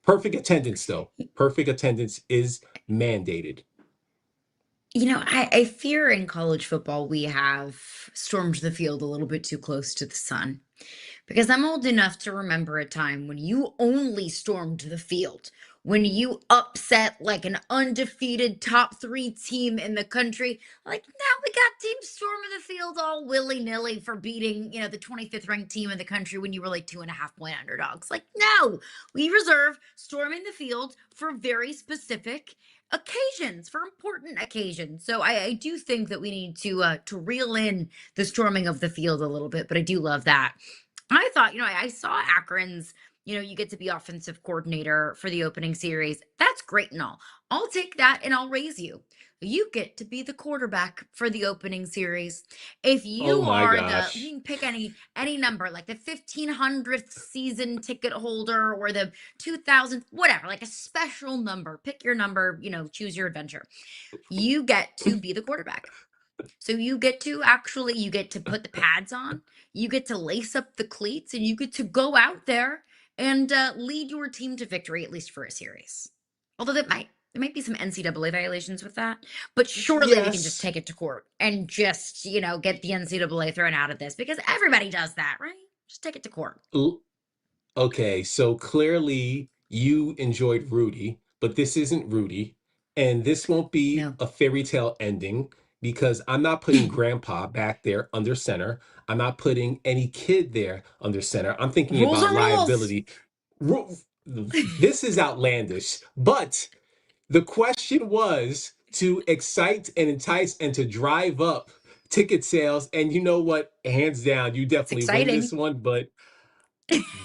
Perfect attendance, though. Perfect attendance is mandated. You know, I fear in college football we have stormed the field a little bit too close to the sun, because I'm old enough to remember a time when you only stormed the field when you upset like an undefeated top 3 team in the country. Like, now we got teams storming the field all willy-nilly for beating, the 25th ranked team in the country when you were like 2.5-point underdogs. Like, no, we reserve storming the field for very specific occasions, for important occasions. So I do think that we need to reel in the storming of the field a little bit, but I do love that. I thought, I saw Akron's, you get to be offensive coordinator for the opening series. That's great and all. I'll take that and I'll raise you. You get to be the quarterback for the opening series. If you you can pick any number, like the 1500th season ticket holder or the 2000th, whatever, like a special number. Pick your number, choose your adventure. You get to be the quarterback. So you get to put the pads on, you get to lace up the cleats, and you get to go out there and lead your team to victory, at least for a series. Although there might be some NCAA violations with that, but surely we can just take it to court and just, get the NCAA thrown out of this, because everybody does that, right? Just take it to court. Okay, so clearly you enjoyed Rudy, but this isn't Rudy, and this won't be a fairy tale ending, because I'm not putting grandpa back there under center. I'm not putting any kid there under center. I'm thinking Rules about are rules. liability. This is outlandish, but the question was to excite and entice and to drive up ticket sales. And you know what? Hands down, you definitely win this one, but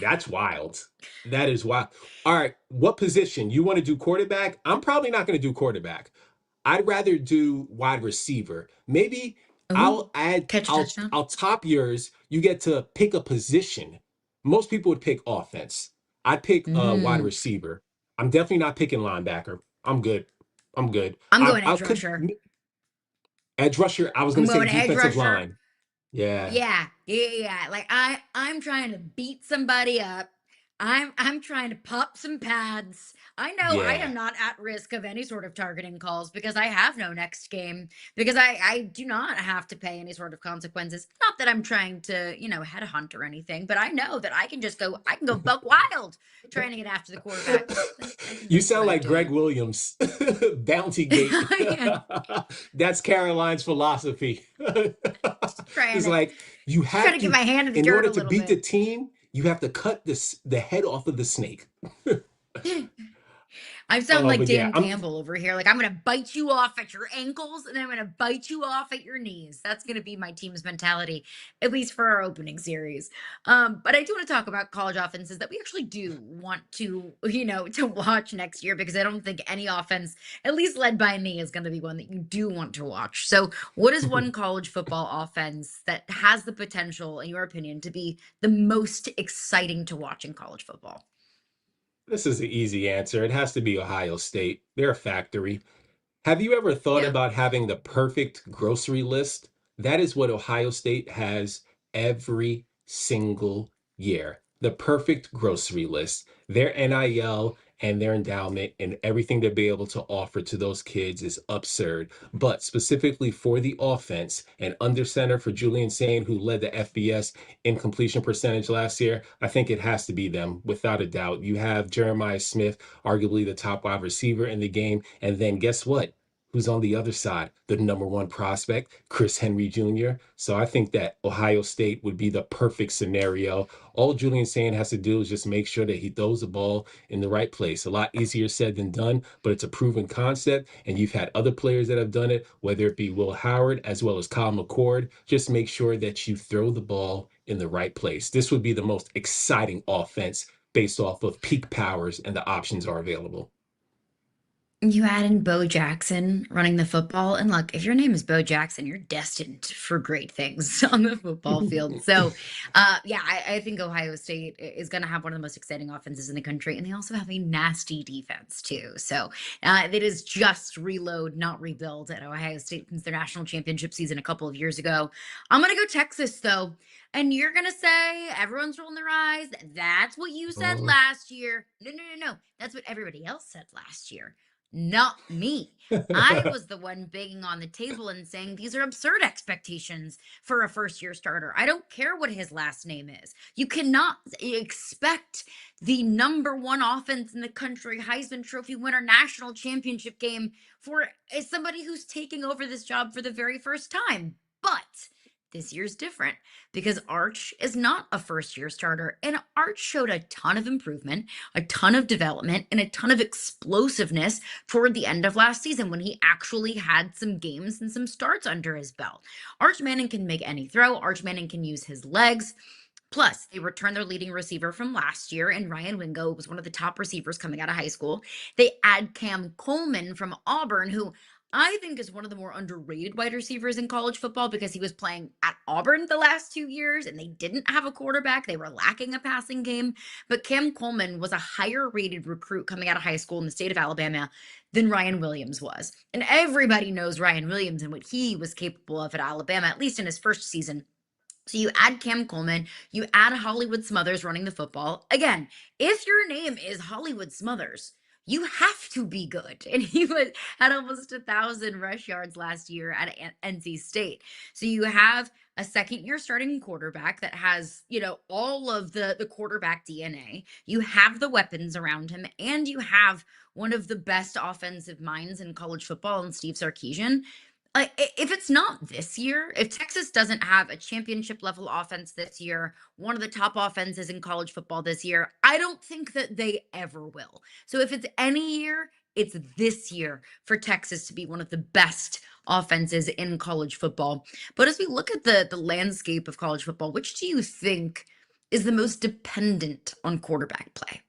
that's wild. That is wild. All right, what position? You want to do quarterback? I'm probably not going to do quarterback. I'd rather do wide receiver. Maybe I'll top yours. You get to pick a position. Most people would pick offense. I'd pick wide receiver. I'm definitely not picking linebacker. I'm good. I'm going edge rusher. Edge rusher. I was going to say defensive line. Yeah. Like I'm trying to beat somebody up. I'm trying to pop some pads. I know I am Yeah. not at risk of any sort of targeting calls because I have no next game, because I do not have to pay any sort of consequences. Not that I'm trying to, headhunt or anything, but I know that I can go buck wild trying to get after the quarterback. You That's what sound I'm like Greg doing. Williams, Bounty Gate. Yeah, That's Caroline's philosophy. trying It's to like you trying have to get to, my hand in the in dirt order a to little beat the bit. team, you have to cut the head off of the snake. I sound like But yeah, Dan Campbell over here. Like, I'm going to bite you off at your ankles and I'm going to bite you off at your knees. That's going to be my team's mentality, at least for our opening series. But I do want to talk about college offenses that we actually do want to, to watch next year, because I don't think any offense, at least led by me, is going to be one that you do want to watch. So, what is one college football offense that has the potential, in your opinion, to be the most exciting to watch in college football? this is an easy answer. It has to be Ohio State. They're a factory. Have you ever thought Yeah. about having the perfect grocery list? That is what Ohio State has every single year. The perfect grocery list. Their NIL and their endowment and everything they'll be able to offer to those kids is absurd. But specifically for the offense, and under center for Julian Sain, who led the FBS in completion percentage last year, I think it has to be them without a doubt. You have Jeremiah Smith, arguably the top wide receiver in the game. And then guess what? Who's on the other side? The number one prospect, Chris Henry Jr. So I think that Ohio State would be the perfect scenario. All Julian Sain has to do is just make sure that he throws the ball in the right place. A lot easier said than done, but it's a proven concept. And you've had other players that have done it, whether it be Will Howard as well as Kyle McCord. Just make sure that you throw the ball in the right place. This would be the most exciting offense based off of peak powers, and the options are available. You add in Bo Jackson running the football, and look, if your name is Bo Jackson, you're destined for great things on the football field. So, yeah, I think Ohio State is going to have one of the most exciting offenses in the country, and they also have a nasty defense too. So, it is just reload, not rebuild at Ohio State since their national championship season a couple of years ago. I'm going to go Texas though, and you're going to say everyone's rolling their eyes. That's what you said last year. No. That's what everybody else said last year. Not me. I was the one banging on the table and saying these are absurd expectations for a first-year starter. I don't care what his last name is. You cannot expect the number one offense in the country, Heisman Trophy winner, national championship game for somebody who's taking over this job for the very first time. But this year's different because Arch is not a first-year starter, and Arch showed a ton of improvement, a ton of development, and a ton of explosiveness toward the end of last season when he actually had some games and some starts under his belt. Arch Manning can make any throw. Arch Manning can use his legs. Plus, they returned their leading receiver from last year, and Ryan Wingo was one of the top receivers coming out of high school. They add Cam Coleman from Auburn, who I think is one of the more underrated wide receivers in college football because he was playing at Auburn the last 2 years and they didn't have a quarterback. They were lacking a passing game. But Cam Coleman was a higher rated recruit coming out of high school in the state of Alabama than Ryan Williams was. And everybody knows Ryan Williams and what he was capable of at Alabama, at least in his first season. So you add Cam Coleman, you add Hollywood Smothers running the football. Again, if your name is Hollywood Smothers, you have to be good. And he had almost 1,000 rush yards last year at NC State. So you have a second-year starting quarterback that has, all of the quarterback DNA. You have the weapons around him, and you have one of the best offensive minds in college football in Steve Sarkisian. If it's not this year, if Texas doesn't have a championship level offense this year, one of the top offenses in college football this year, I don't think that they ever will. So if it's any year, it's this year for Texas to be one of the best offenses in college football. But as we look at the landscape of college football, which do you think is the most dependent on quarterback play?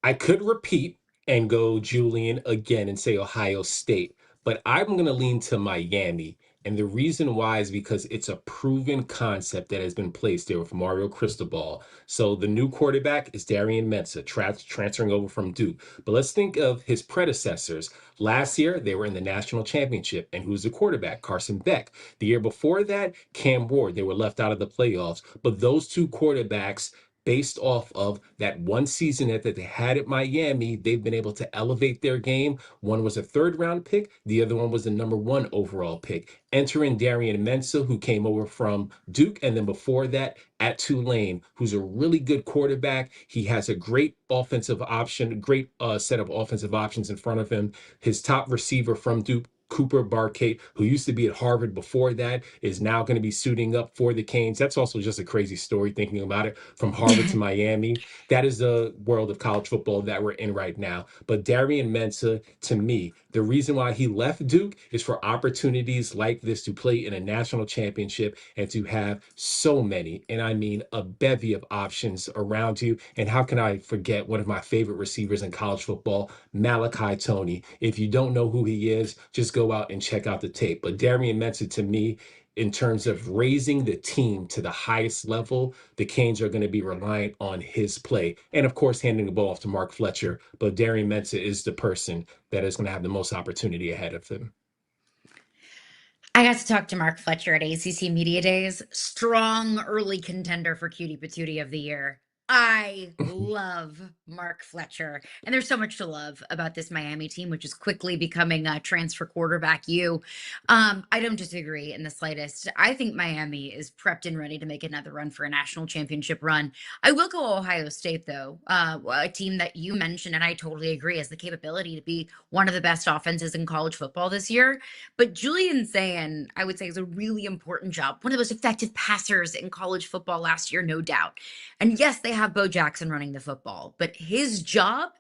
I could repeat and go Julian again and say Ohio State, but I'm going to lean to Miami. And the reason why is because it's a proven concept that has been placed there with Mario Cristobal. So the new quarterback is Darian Mensah, transferring over from Duke. But let's think of his predecessors. Last year, they were in the national championship. And who's the quarterback? Carson Beck. The year before that, Cam Ward. They were left out of the playoffs. But those two quarterbacks based off of that one season that they had at Miami. They've been able to elevate their game. One was a third-round pick. The other one was the number 1 overall pick. Entering Darian Mensah, who came over from Duke, and then before that at Tulane, who's a really good quarterback. He has a great offensive option, great set of offensive options in front of him. His top receiver from Duke, Cooper Barkate, who used to be at Harvard before that, is now going to be suiting up for the Canes. That's also just a crazy story thinking about it, from Harvard to Miami. That is the world of college football that we're in right now. But Darian Mensah, to me, the reason why he left Duke is for opportunities like this to play in a national championship and to have so many, and I mean a bevy of options around you. And how can I forget one of my favorite receivers in college football, Malachi Toney? If you don't know who he is, just go out and check out the tape. But Darian Mensah, to me, in terms of raising the team to the highest level, the Canes are going to be reliant on his play. And of course, handing the ball off to Mark Fletcher. But Darian Mensah is the person that is going to have the most opportunity ahead of him. I got to talk to Mark Fletcher at ACC Media Days. Strong early contender for Cutie Patootie of the Year. I love Mark Fletcher. And there's so much to love about this Miami team, which is quickly becoming a transfer quarterback U. I don't disagree in the slightest. I think Miami is prepped and ready to make another run for a national championship run. I will go Ohio State, though, a team that you mentioned, and I totally agree, has the capability to be one of the best offenses in college football this year. But Julian Sayin, I would say, is a really important job. One of the most effective passers in college football last year, no doubt. And yes, they have Bo Jackson running the football, but his job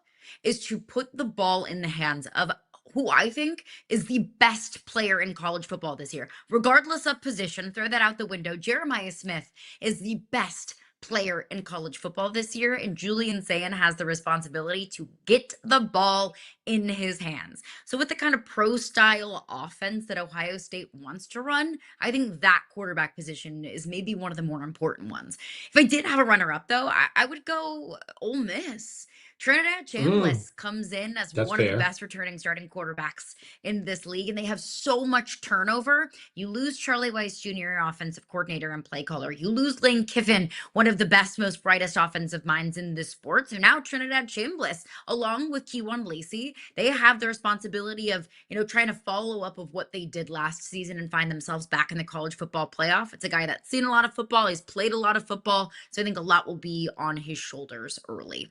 is to put the ball in the hands of who I think is the best player in college football this year. Regardless of position, throw that out the window. Jeremiah Smith is the best player in college football this year, and Julian Sayin has the responsibility to get the ball in his hands. So with the kind of pro-style offense that Ohio State wants to run, I think that quarterback position is maybe one of the more important ones. If I did have a runner-up, though, I would go Ole Miss. Trinidad Chambliss comes in as That's one fair. of the best returning starting quarterbacks in this league, and they have so much turnover. You lose Charlie Weiss Jr., your offensive coordinator and play caller. You lose Lane Kiffin, one of the best, most brightest offensive minds in this sport. So now Trinidad Chambliss, along with Kewan Lacey, they have the responsibility of, trying to follow up of what they did last season and find themselves back in the college football playoff. It's a guy that's seen a lot of football. He's played a lot of football. So I think a lot will be on his shoulders early.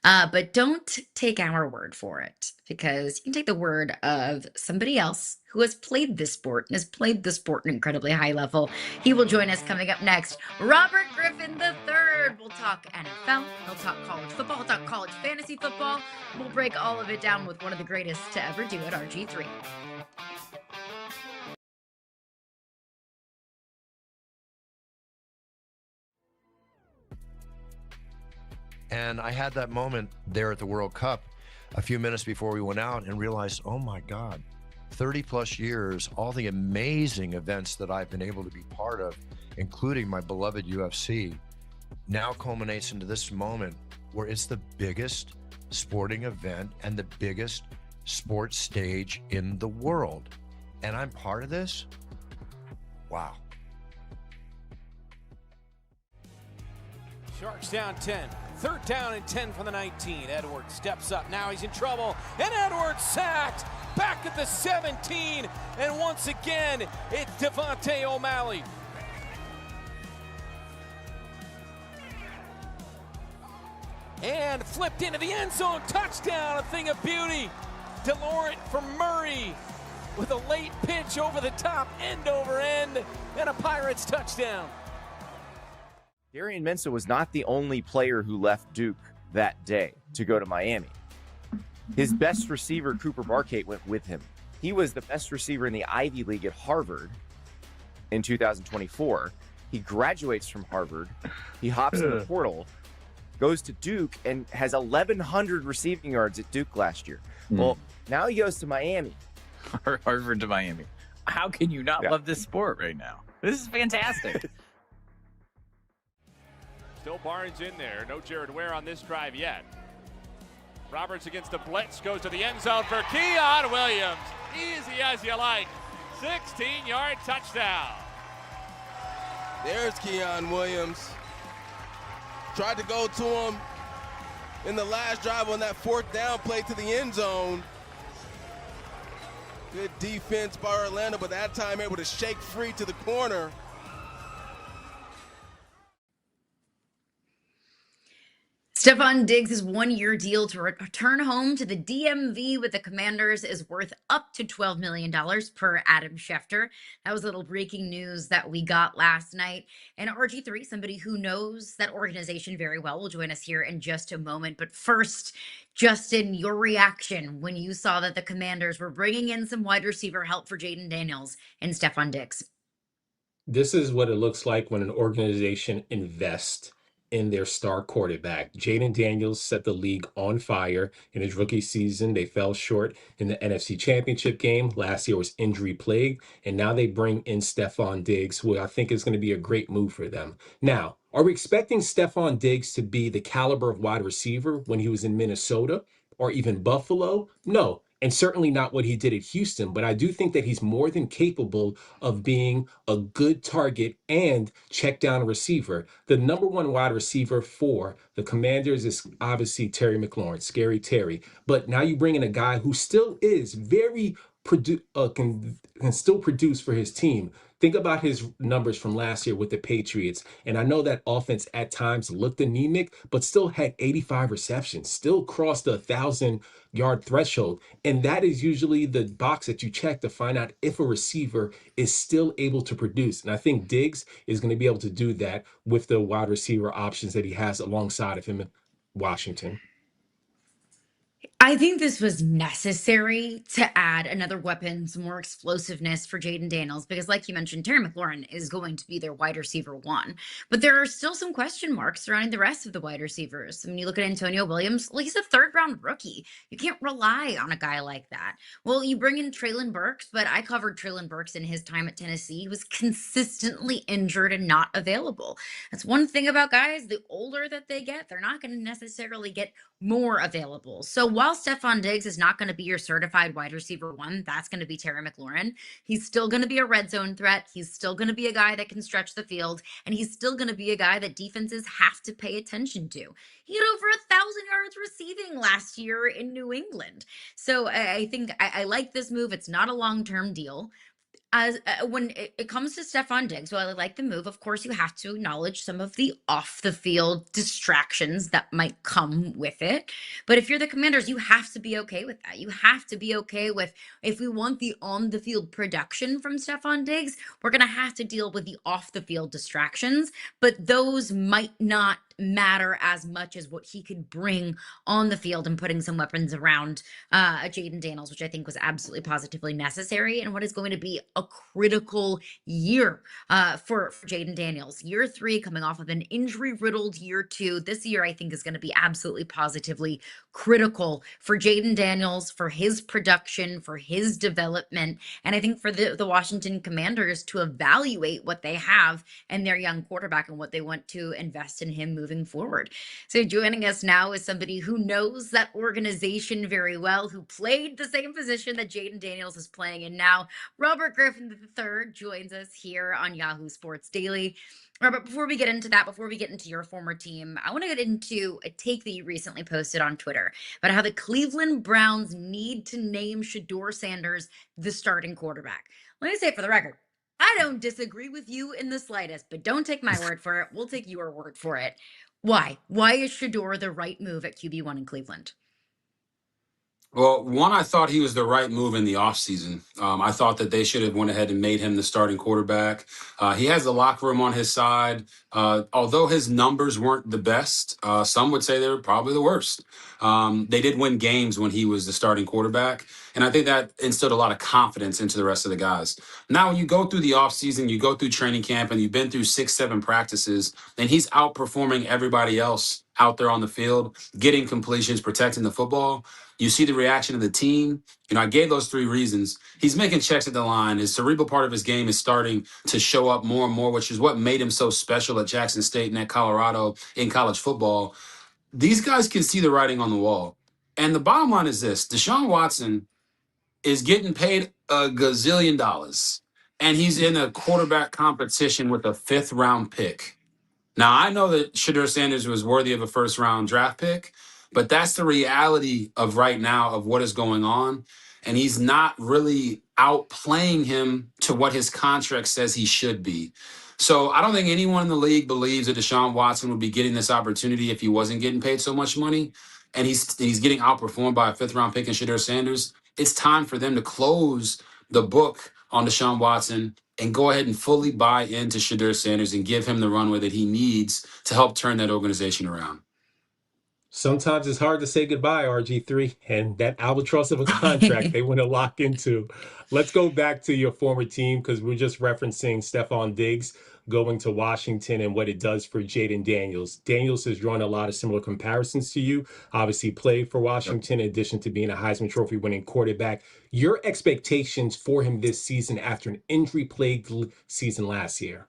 But don't take our word for it, because you can take the word of somebody else who has played this sport and has played the sport at an incredibly high level. He will join us coming up next. Robert Griffin III. We'll talk NFL. He'll talk college football. He'll talk college fantasy football. We'll break all of it down with one of the greatest to ever do it, RG3. And I had that moment there at the World Cup a few minutes before we went out and realized, oh my God, 30 plus years, all the amazing events that I've been able to be part of, including my beloved UFC, now culminates into this moment where it's the biggest sporting event and the biggest sports stage in the world. And I'm part of this? Wow. Sharks down 10. Third down and 10 from the 19. Edwards steps up. Now he's in trouble. And Edwards sacked. Back at the 17. And once again, it's Devontae O'Malley. And flipped into the end zone. Touchdown. A thing of beauty. DeLaurent for Murray with a late pitch over the top, end over end. And a Pirates touchdown. Darian Mensah was not the only player who left Duke that day to go to Miami. His best receiver, Cooper Barkate, went with him. He was the best receiver in the Ivy League at Harvard in 2024. He graduates from Harvard. He hops in the portal, goes to Duke, and has 1,100 receiving yards at Duke last year. Well, now he goes to Miami. Harvard to Miami. How can you not love this sport right now? This is fantastic. Still Barnes in there. No Jared Ware on this drive yet. Roberts against the blitz. Goes to the end zone for Keon Williams. Easy as you like. 16-yard touchdown. There's Keon Williams. Tried to go to him in the last drive on that fourth down play to the end zone. Good defense by Orlando, but that time able to shake free to the corner. Stephon Diggs' one-year deal to return home to the DMV with the Commanders is worth up to $12 million per Adam Schefter. That was a little breaking news that we got last night. And RG3, somebody who knows that organization very well, will join us here in just a moment. But first, Justin, your reaction when you saw that the Commanders were bringing in some wide receiver help for Jayden Daniels and Stephon Diggs. This is what it looks like when an organization invests in their star quarterback. Jayden Daniels set the league on fire in his rookie season. They fell short in the NFC Championship game. Last year was injury plagued, and now they bring in Stephon Diggs, who I think is going to be a great move for them. Now, are we expecting Stephon Diggs to be the caliber of wide receiver when he was in Minnesota or even Buffalo? No. And certainly not what he did at Houston, but I do think that he's more than capable of being a good target and check down receiver. The number one wide receiver for the Commanders is obviously Terry McLaurin, Scary Terry. But now you bring in a guy who still is very can still produce for his team. Think about his numbers from last year with the Patriots. And I know that offense at times looked anemic, but still had 85 receptions, still crossed the 1,000-yard threshold. And that is usually the box that you check to find out if a receiver is still able to produce. And I think Diggs is going to be able to do that with the wide receiver options that he has alongside of him in Washington. I think this was necessary to add another weapon, some more explosiveness for Jayden Daniels, because like you mentioned, Terry McLaurin is going to be their wide receiver one. But there are still some question marks surrounding the rest of the wide receivers. I mean, you look at Antonio Williams, well, he's a third-round rookie. You can't rely on a guy like that. Well, you bring in Treylon Burks, but I covered Treylon Burks in his time at Tennessee. He was consistently injured and not available. That's one thing about guys, the older that they get, they're not going to necessarily get more available. So while Stephon Diggs is not going to be your certified wide receiver one, that's going to be Terry McLaurin. He's still going to be a red zone threat. He's still going to be a guy that can stretch the field, and he's still going to be a guy that defenses have to pay attention to. He had over 1,000 yards receiving last year in New England. So I think I like this move. It's not a long-term deal. As when it comes to Stephon Diggs, well, I like the move. Of course, you have to acknowledge some of the off-the-field distractions that might come with it. But if you're the Commanders, you have to be okay with that. You have to be okay with, if we want the on-the-field production from Stephon Diggs, we're going to have to deal with the off-the-field distractions. But those might not matter as much as what he could bring on the field and putting some weapons around Jayden Daniels, which I think was absolutely positively necessary, and what is going to be a critical year for Jayden Daniels. Year 3 coming off of an injury-riddled year 2. This year, I think, is going to be absolutely positively critical for Jayden Daniels, for his production, for his development, and I think for the Washington Commanders to evaluate what they have and their young quarterback and what they want to invest in him moving forward. So joining us now is somebody who knows that organization very well, who played the same position that Jayden Daniels is playing in now. Robert Griffin III joins us here on Yahoo Sports Daily. Robert, before we get into that, before we get into your former team, I want to get into a take that you recently posted on Twitter about how the Cleveland Browns need to name Shedeur Sanders the starting quarterback. Let me say it for the record. I don't disagree with you in the slightest, but don't take my word for it. We'll take your word for it. Why? Why is Shedeur the right move at QB1 in Cleveland? Well, one, I thought he was the right move in the offseason. I thought that they should have went ahead and made him the starting quarterback. He has the locker room on his side. Although his numbers weren't the best, some would say they were probably the worst. They did win games when he was the starting quarterback, and I think that instilled a lot of confidence into the rest of the guys. Now, when you go through the offseason, you go through training camp, and you've been through 6-7 practices, and he's outperforming everybody else out there on the field, getting completions, protecting the football. You see the reaction of the team. I gave those 3 reasons. He's making checks at the line. His cerebral part of his game is starting to show up more and more, which is what made him so special at Jackson State and at Colorado in college football. These guys can see the writing on the wall. And the bottom line is this: Deshaun Watson is getting paid a gazillion dollars, and he's in a quarterback competition with a 5th-round pick. Now, I know that Shedeur Sanders was worthy of a first-round draft pick, but that's the reality of right now of what is going on. And he's not really outplaying him to what his contract says he should be. So I don't think anyone in the league believes that Deshaun Watson would be getting this opportunity if he wasn't getting paid so much money. And he's getting outperformed by a fifth-round pick in Shedeur Sanders. It's time for them to close the book on Deshaun Watson and go ahead and fully buy into Shedeur Sanders and give him the runway that he needs to help turn that organization around. Sometimes it's hard to say goodbye, RG3, and that albatross of a contract they want to lock into. Let's go back to your former team because we're just referencing Stephon Diggs going to Washington and what it does for Jayden Daniels. Daniels has drawn a lot of similar comparisons to you. Obviously played for Washington in addition to being a Heisman Trophy winning quarterback. Your expectations for him this season after an injury-plagued season last year?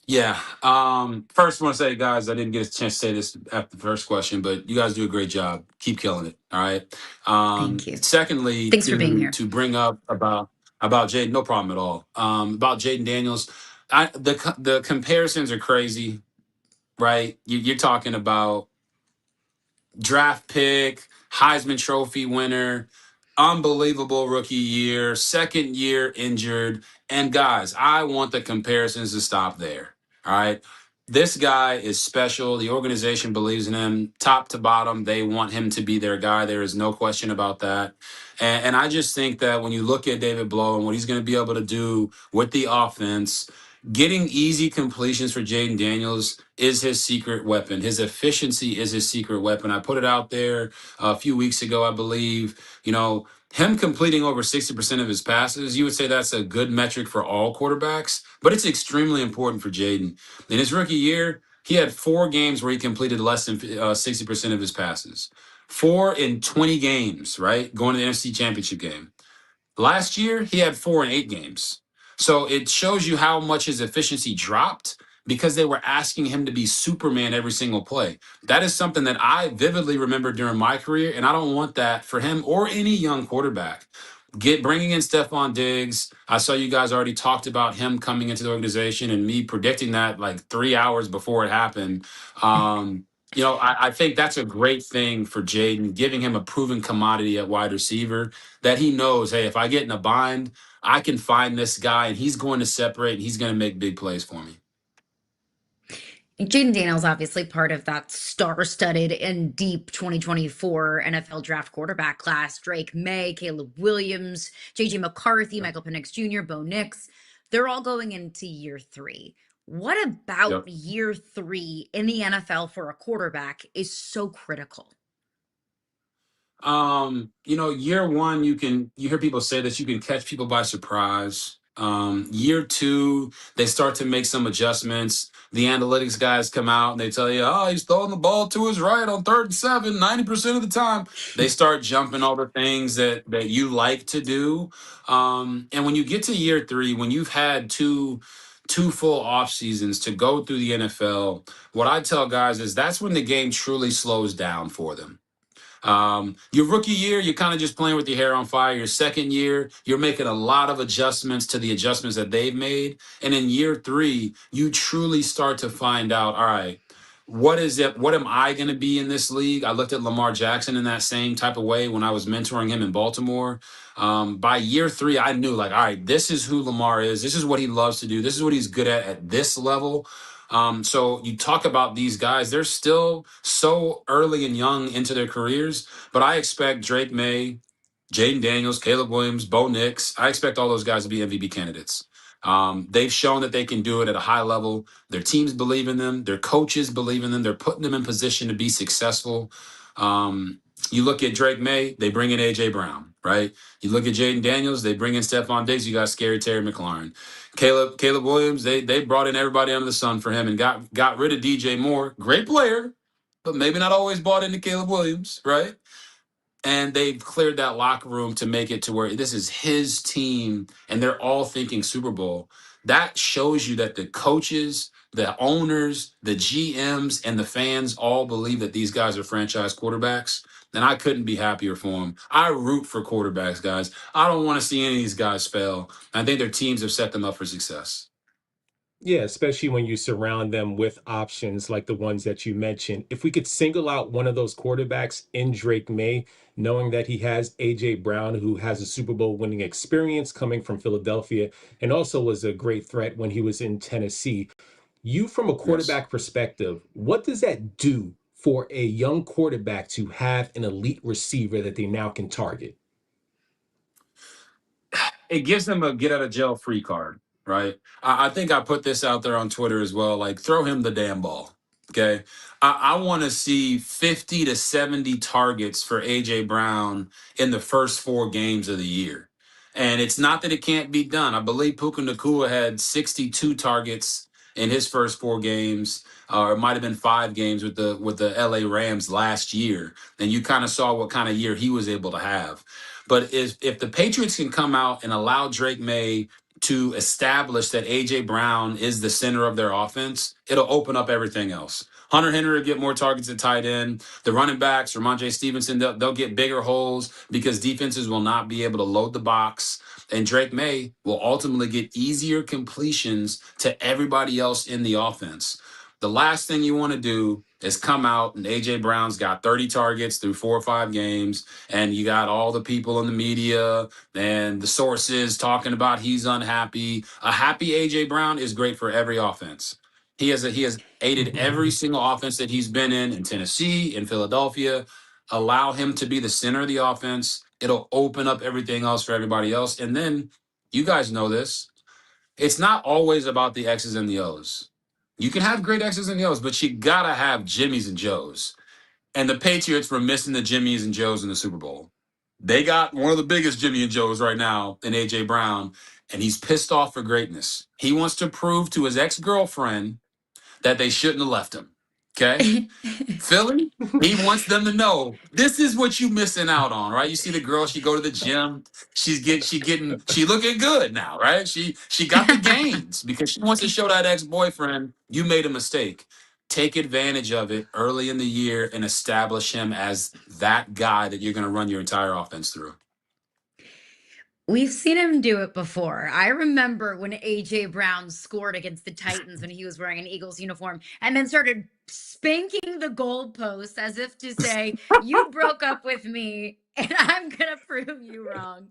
Yeah. First, I want to say, guys, I didn't get a chance to say this after the first question, but you guys do a great job. Keep killing it. All right. Thank you. Secondly, Thanks for being here. to bring up about Jayden, no problem at all. About Jayden Daniels, the comparisons are crazy, right? You're talking about draft pick, Heisman Trophy winner, unbelievable rookie year, second year injured. And guys, I want the comparisons to stop there. All right. This guy is special. The organization believes in him top to bottom. They want him to be their guy. There is no question about that. And I just think that when you look at David Blow and what he's going to be able to do with the offense, getting easy completions for Jayden Daniels is his secret weapon. His efficiency is his secret weapon. I put it out there a few weeks ago, I believe. You know, him completing over 60% of his passes, you would say that's a good metric for all quarterbacks, but it's extremely important for Jayden. In his rookie year, he had 4 games where he completed less than 60% of his passes. 4 in 20 games, right? Going to the NFC Championship game. Last year, he had 4 in 8 games. So it shows you how much his efficiency dropped because they were asking him to be Superman every single play. That is something that I vividly remember during my career, and I don't want that for him or any young quarterback. Bringing in Stephon Diggs. I saw you guys already talked about him coming into the organization and me predicting that like 3 hours before it happened. You know, I think that's a great thing for Jayden, giving him a proven commodity at wide receiver that he knows, hey, if I get in a bind, I can find this guy and he's going to separate and he's going to make big plays for me. Jayden Daniels obviously part of that star-studded and deep 2024 NFL draft quarterback class. Drake May, Caleb Williams, J.J. McCarthy, Michael Penix Jr., Bo Nix. They're all going into year 3. What about year 3 in the NFL for a quarterback is so critical? You know, year 1, you hear people say that you can catch people by surprise. Year 2, they start to make some adjustments. The analytics guys come out and they tell you, oh, he's throwing the ball to his right on 3rd and 7, 90% of the time. They start jumping all the things that you like to do. And when you get to year 3, when you've had two full off seasons to go through the NFL, what I tell guys is that's when the game truly slows down for them. Your rookie year, you're kind of just playing with your hair on fire. Your second year, you're making a lot of adjustments to the adjustments that they've made. And in year 3, you truly start to find out, all right, what is it? What am I going to be in this league? I looked at Lamar Jackson in that same type of way when I was mentoring him in Baltimore. By year 3, I knew like, all right, this is who Lamar is. This is what he loves to do. This is what he's good at this level. So you talk about these guys, they're still so early and young into their careers, but I expect Drake May, Jayden Daniels, Caleb Williams, Bo Nix, I expect all those guys to be MVP candidates. They've shown that they can do it at a high level. Their teams believe in them. Their coaches believe in them. They're putting them in position to be successful. You look at Drake May, they bring in A.J. Brown, right? You look at Jayden Daniels, they bring in Stephon Diggs, you got Scary Terry McLaurin. Caleb Williams, they brought in everybody under the sun for him and got rid of DJ Moore. Great player, but maybe not always bought into Caleb Williams, right? And they've cleared that locker room to make it to where this is his team and they're all thinking Super Bowl. That shows you that the coaches, the owners, the GMs, and the fans all believe that these guys are franchise quarterbacks. And I couldn't be happier for them. I root for quarterbacks, guys. I don't want to see any of these guys fail. I think their teams have set them up for success. Yeah, especially when you surround them with options like the ones that you mentioned. If we could single out one of those quarterbacks in Drake May, knowing that he has AJ Brown, who has a Super Bowl winning experience coming from Philadelphia and also was a great threat when he was in Tennessee. You, from a Yes. quarterback perspective, what does that do for a young quarterback to have an elite receiver that they now can target? It gives them a get out of jail free card, right? I think I put this out there on Twitter as well. Like, throw him the damn ball. Okay. I want to see 50 to 70 targets for AJ Brown in the first 4 games of the year. And it's not that it can't be done. I believe Puka Nacua had 62 targets in his first 4 games, or it might have been 5 games with the LA Rams last year. And you kind of saw what kind of year he was able to have. But if the Patriots can come out and allow Drake May to establish that AJ Brown is the center of their offense, it'll open up everything else. Hunter Henry will get more targets at tight end. The running backs, Ramondre Stevenson, they'll get bigger holes because defenses will not be able to load the box. And Drake May will ultimately get easier completions to everybody else in the offense. The last thing you want to do is come out and AJ Brown's got 30 targets through 4 or 5 games, and you got all the people in the media and the sources talking about he's unhappy. A happy AJ Brown is great for every offense. He has aided every single offense that he's been in Tennessee, in Philadelphia. Allow him to be the center of the offense. It'll open up everything else for everybody else. And then you guys know this. It's not always about the X's and the O's. You can have great X's and O's, but you gotta have Jimmys and Joes. And the Patriots were missing the Jimmys and Joes in the Super Bowl. They got one of the biggest Jimmy and Joes right now in AJ Brown, and he's pissed off for greatness. He wants to prove to his ex-girlfriend that they shouldn't have left him. Okay? Philly, he wants them to know this is what you missing out on, right? You see the girl, she go to the gym, she looking good now, right? She got the gains because she wants to show that ex-boyfriend you made a mistake. Take advantage of it early in the year and establish him as that guy that you're going to run your entire offense through. We've seen him do it before. I remember when AJ Brown scored against the Titans when he was wearing an Eagles uniform and then started spanking the goalposts as if to say, you broke up with me and I'm going to prove you wrong.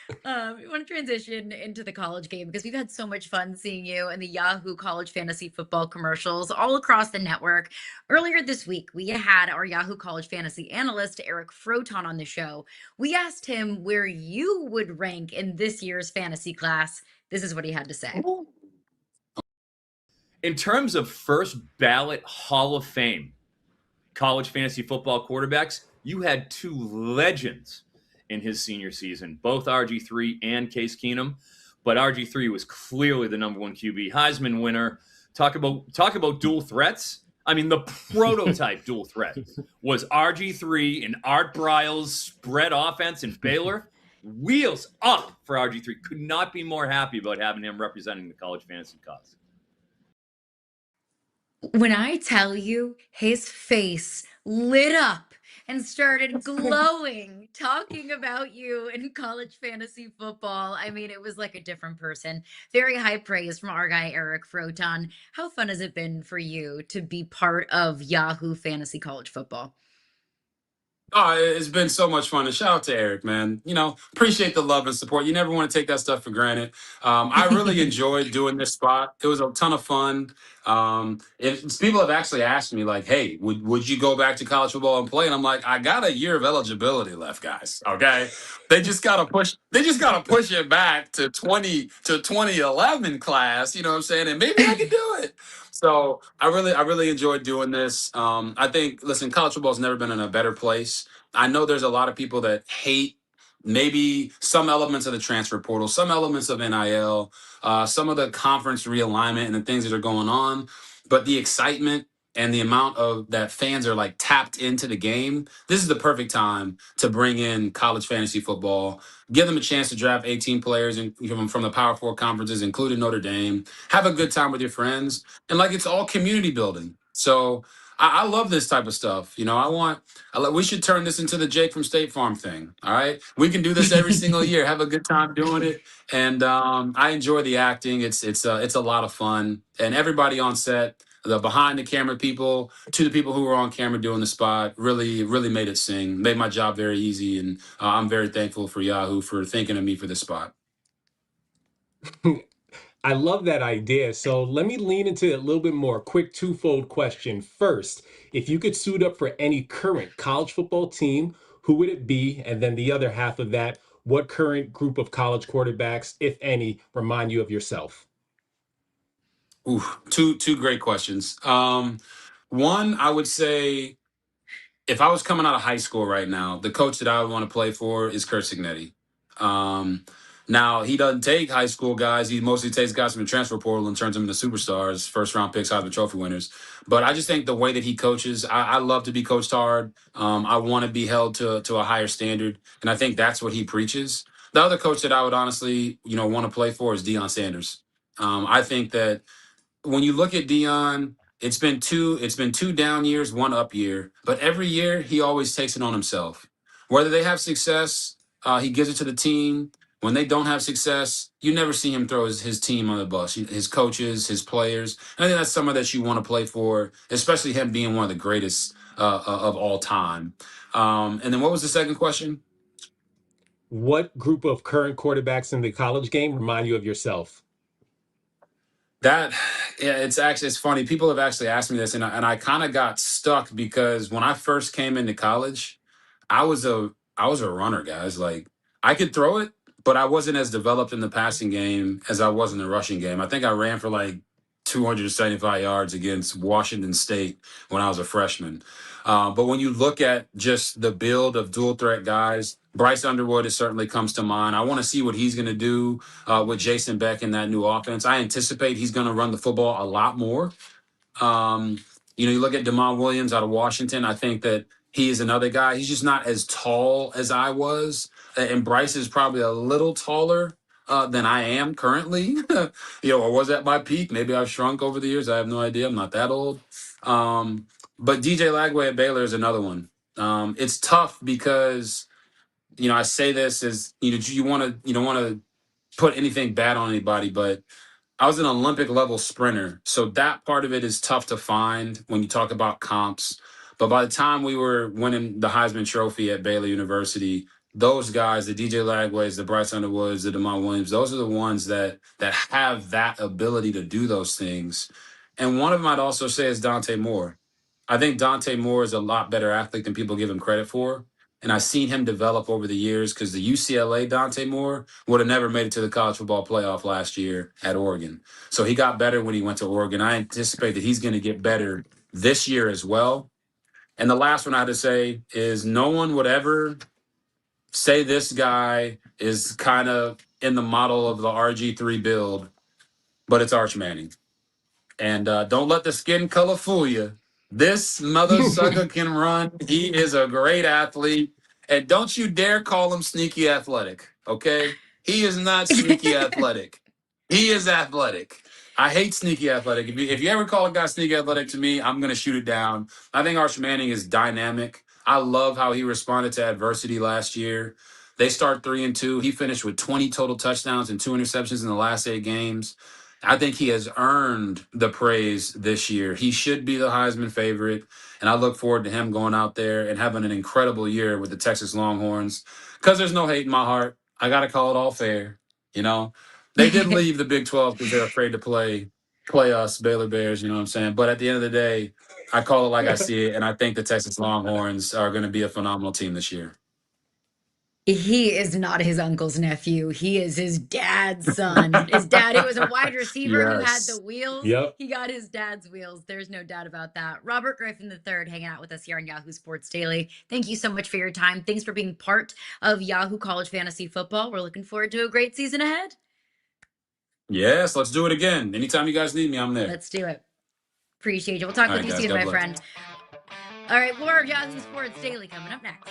We want to transition into the college game because we've had so much fun seeing you in the Yahoo college fantasy football commercials all across the network. Earlier this week, we had our Yahoo college fantasy analyst, Eric Froton, on the show. We asked him where you would rank in this year's fantasy class. This is what he had to say. In terms of first ballot Hall of Fame college fantasy football quarterbacks, you had 2 legends in his senior season, both RG3 and Case Keenum. But RG3 was clearly the number 1 QB, Heisman winner. Talk about dual threats. I mean, the prototype dual threat was RG3 and Art Briles' spread offense in Baylor. Wheels up for RG3. Could not be more happy about having him representing the college fantasy cause. When I tell you his face lit up and started glowing talking about you in college fantasy football, I mean, it was like a different person. Very high praise from our guy, Eric Froton. How fun has it been for you to be part of Yahoo Fantasy College Football? Oh, it's been so much fun. And shout out to Eric, man. Appreciate the love and support. You never want to take that stuff for granted. I really enjoyed doing this spot. It was a ton of fun. If people have actually asked me, like, hey, would you go back to college football and play? And I'm like, I got a year of eligibility left, guys. Okay. They just gotta push it back to 2011 class, you know what I'm saying? And maybe I can do it. So I really enjoyed doing this. I think, listen, college football has never been in a better place. I know there's a lot of people that hate maybe some elements of the transfer portal, some elements of NIL, some of the conference realignment and the things that are going on. But the excitement and the amount of that fans are like tapped into the game, this is the perfect time to bring in college fantasy football, give them a chance to draft 18 players from the Power 4 conferences, including Notre Dame, have a good time with your friends. And like, it's all community building. So I love this type of stuff. You know, we should turn this into the Jake from State Farm thing. All right. We can do this every single year, have a good time doing it. And I enjoy the acting. It's a lot of fun. And everybody on set, the behind the camera people to the people who were on camera doing the spot, really, really made it sing, made my job very easy. And I'm very thankful for Yahoo for thinking of me for this spot. I love that idea. So let me lean into it a little bit more. Quick twofold question. First, if you could suit up for any current college football team, who would it be? And then the other half of that, what current group of college quarterbacks, if any, remind you of yourself? Ooh, two great questions. One, I would say if I was coming out of high school right now, the coach that I would want to play for is Curt Cignetti. Now, he doesn't take high school guys. He mostly takes guys from the transfer portal and turns them into superstars, first-round picks, Heisman Trophy winners. But I just think the way that he coaches, I love to be coached hard. I want to be held to a higher standard, and I think that's what he preaches. The other coach that I would honestly, want to play for is Deion Sanders. I think that when you look at Deion, it's been two down years, one up year, but every year he always takes it on himself. Whether they have success, he gives it to the team. When they don't have success, you never see him throw his team on the bus, his coaches, his players. And I think that's someone that you want to play for, especially him being one of the greatest of all time. And then what was the second question? What group of current quarterbacks in the college game remind you of yourself? It's funny. People have actually asked me this, and I kind of got stuck because when I first came into college, I was a runner, guys. Like, I could throw it, but I wasn't as developed in the passing game as I was in the rushing game. I think I ran for like 275 yards against Washington State when I was a freshman. But when you look at just the build of dual threat guys, Bryce Underwood certainly comes to mind. I want to see what he's going to do with Jason Beck in that new offense. I anticipate he's going to run the football a lot more. You look at Damon Williams out of Washington. I think that he is another guy. He's just not as tall as I was. And Bryce is probably a little taller than I am currently, or was at my peak. Maybe I've shrunk over the years. I have no idea. I'm not that old. But DJ Lagway at Baylor is another one. It's tough because, I say this as, you don't want to put anything bad on anybody, but I was an Olympic level sprinter. So that part of it is tough to find when you talk about comps. But by the time we were winning the Heisman Trophy at Baylor University, those guys, the DJ Lagways, the Bryce Underwoods, the Damon Williams, those are the ones that have that ability to do those things. And one of them I'd also say is Dante Moore. I think Dante Moore is a lot better athlete than people give him credit for. And I've seen him develop over the years because the UCLA Dante Moore would have never made it to the college football playoff last year at Oregon. So he got better when he went to Oregon. I anticipate that he's going to get better this year as well. And the last one I had to say is no one would ever say this guy is kind of in the model of the RG3 build, but it's Arch Manning. And don't let the skin color fool you. This mother sucker can run. He is a great athlete. And don't you dare call him sneaky athletic, okay? He is not sneaky athletic. He is athletic. I hate sneaky athletic. If you ever call a guy sneaky athletic to me, I'm going to shoot it down. I think Arch Manning is dynamic. I love how he responded to adversity last year. They start 3-2. He finished with 20 total touchdowns and 2 interceptions in the last 8 games. I think he has earned the praise this year. He should be the Heisman favorite, and I look forward to him going out there and having an incredible year with the Texas Longhorns because there's no hate in my heart. I got to call it all fair. They did leave the Big 12 because they're afraid to play us, Baylor Bears, you know what I'm saying? But at the end of the day, I call it like I see it, and I think the Texas Longhorns are going to be a phenomenal team this year. He is not his uncle's nephew. He is his dad's son. His dad, who was a wide receiver who had the wheels. Yep. He got his dad's wheels. There's no doubt about that. Robert Griffin III hanging out with us here on Yahoo Sports Daily. Thank you so much for your time. Thanks for being part of Yahoo College Fantasy Football. We're looking forward to a great season ahead. Yes, let's do it again. Anytime you guys need me, I'm there. Let's do it. Appreciate you. We'll talk with you soon, my friend. All right, more Yahoo Sports Daily coming up next.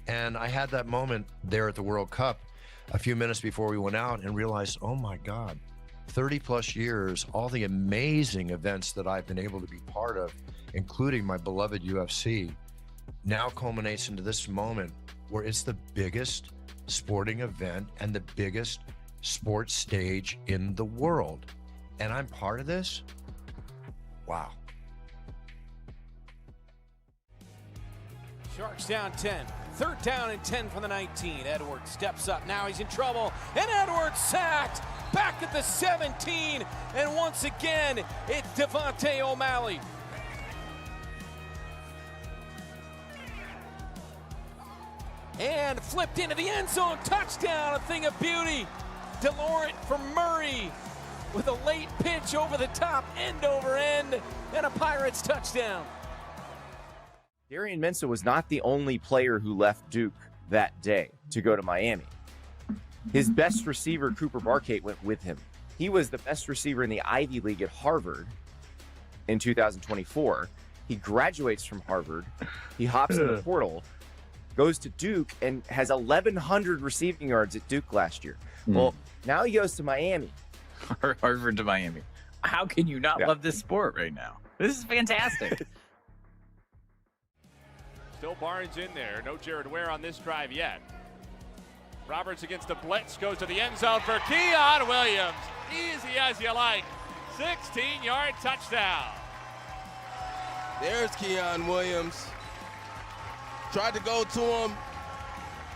And I had that moment there at the World Cup a few minutes before we went out and realized, oh my God, 30 plus years, all the amazing events that I've been able to be part of, including my beloved UFC, now culminates into this moment where it's the biggest sporting event and the biggest sports stage in the world. And I'm part of this? Wow. Sharks down 10. Third down and 10 from the 19. Edwards steps up. Now he's in trouble. And Edwards sacked. Back at the 17. And once again, it's Devontae O'Malley. And flipped into the end zone. Touchdown. A thing of beauty. DeLaurent for Murray with a late pitch over the top, end over end, and a Pirates touchdown. Darian Mensah was not the only player who left Duke that day to go to Miami. His best receiver, Cooper Barkate, went with him. He was the best receiver in the Ivy League at Harvard in 2024. He graduates from Harvard. He hops in the portal, goes to Duke, and has 1,100 receiving yards at Duke last year. Well, now he goes to Miami. Harvard to Miami. How can you not love this sport right now? This is fantastic. Still Barnes in there. No Jared Ware on this drive yet. Roberts against the blitz. Goes to the end zone for Keon Williams. Easy as you like. 16-yard touchdown. There's Keon Williams. Tried to go to him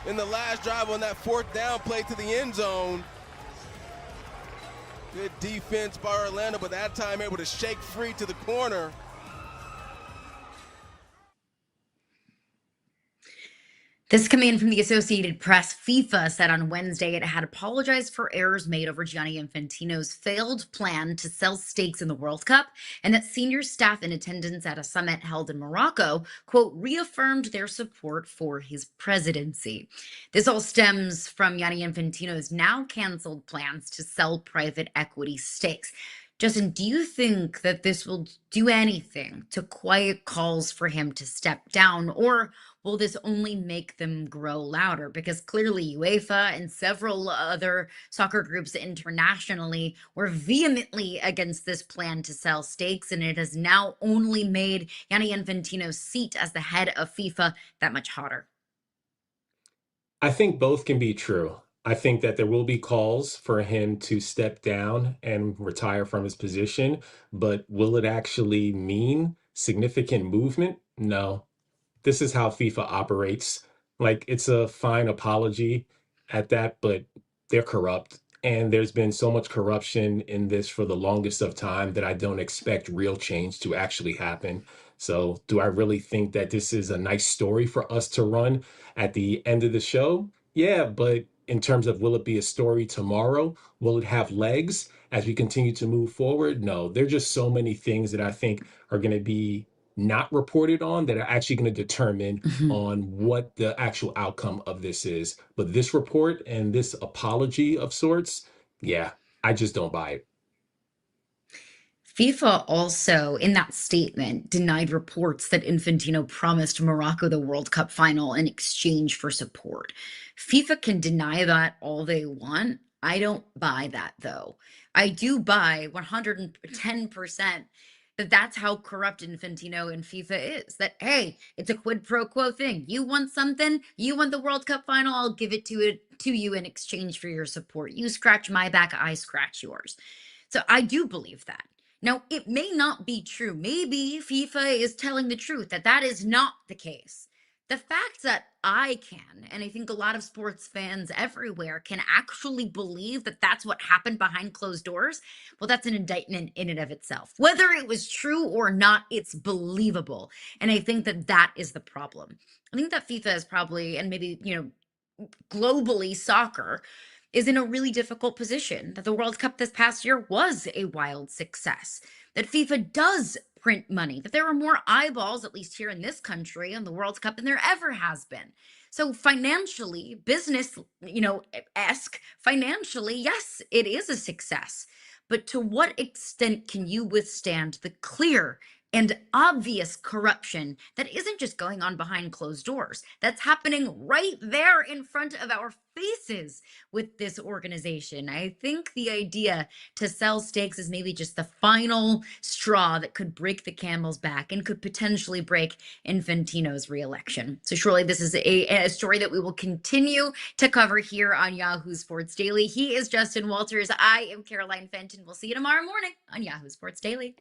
in the last drive on that fourth down play to the end zone. Good defense by Orlando, but that time able to shake free to the corner. This coming in from the Associated Press. FIFA said on Wednesday it had apologized for errors made over Gianni Infantino's failed plan to sell stakes in the World Cup, and that senior staff in attendance at a summit held in Morocco, quote, reaffirmed their support for his presidency. This all stems from Gianni Infantino's now canceled plans to sell private equity stakes. Justin, do you think that this will do anything to quiet calls for him to step down, or will this only make them grow louder? Because clearly UEFA and several other soccer groups internationally were vehemently against this plan to sell stakes, and it has now only made Gianni Infantino's seat as the head of FIFA that much hotter. I think both can be true. I think that there will be calls for him to step down and retire from his position, but will it actually mean significant movement? No. This is how FIFA operates. Like, it's a fine apology at that, but they're corrupt. And there's been so much corruption in this for the longest of time that I don't expect real change to actually happen. So do I really think that this is a nice story for us to run at the end of the show? Yeah, but in terms of will it be a story tomorrow? Will it have legs as we continue to move forward? No, there are just so many things that I think are going to be not reported on that are actually going to determine on what the actual outcome of this is. But this report and this apology of sorts, yeah, I just don't buy it. FIFA also, in that statement, denied reports that Infantino promised Morocco the World Cup final in exchange for support. FIFA can deny that all they want. I don't buy that, though. I do buy 110% that that's how corrupt Infantino and FIFA is. That, hey, it's a quid pro quo thing. You want something? You want the World Cup final? I'll give it to you in exchange for your support. You scratch my back, I scratch yours. So I do believe that. Now, it may not be true. Maybe FIFA is telling the truth, that that is not the case. The fact that I can, and I think a lot of sports fans everywhere can actually believe that that's what happened behind closed doors, well, that's an indictment in and of itself. Whether it was true or not, it's believable. And I think that that is the problem. I think that FIFA is probably, and maybe, globally soccer is in a really difficult position, that the World Cup this past year was a wild success, that FIFA does print money, that there are more eyeballs, at least here in this country, on the World Cup than there ever has been. So financially, business-esque, financially, yes, it is a success. But to what extent can you withstand the clear and obvious corruption that isn't just going on behind closed doors. That's happening right there in front of our faces with this organization. I think the idea to sell stakes is maybe just the final straw that could break the camel's back and could potentially break Infantino's reelection. So surely this is a story that we will continue to cover here on Yahoo Sports Daily. He is Justin Walters. I am Caroline Fenton. We'll see you tomorrow morning on Yahoo Sports Daily.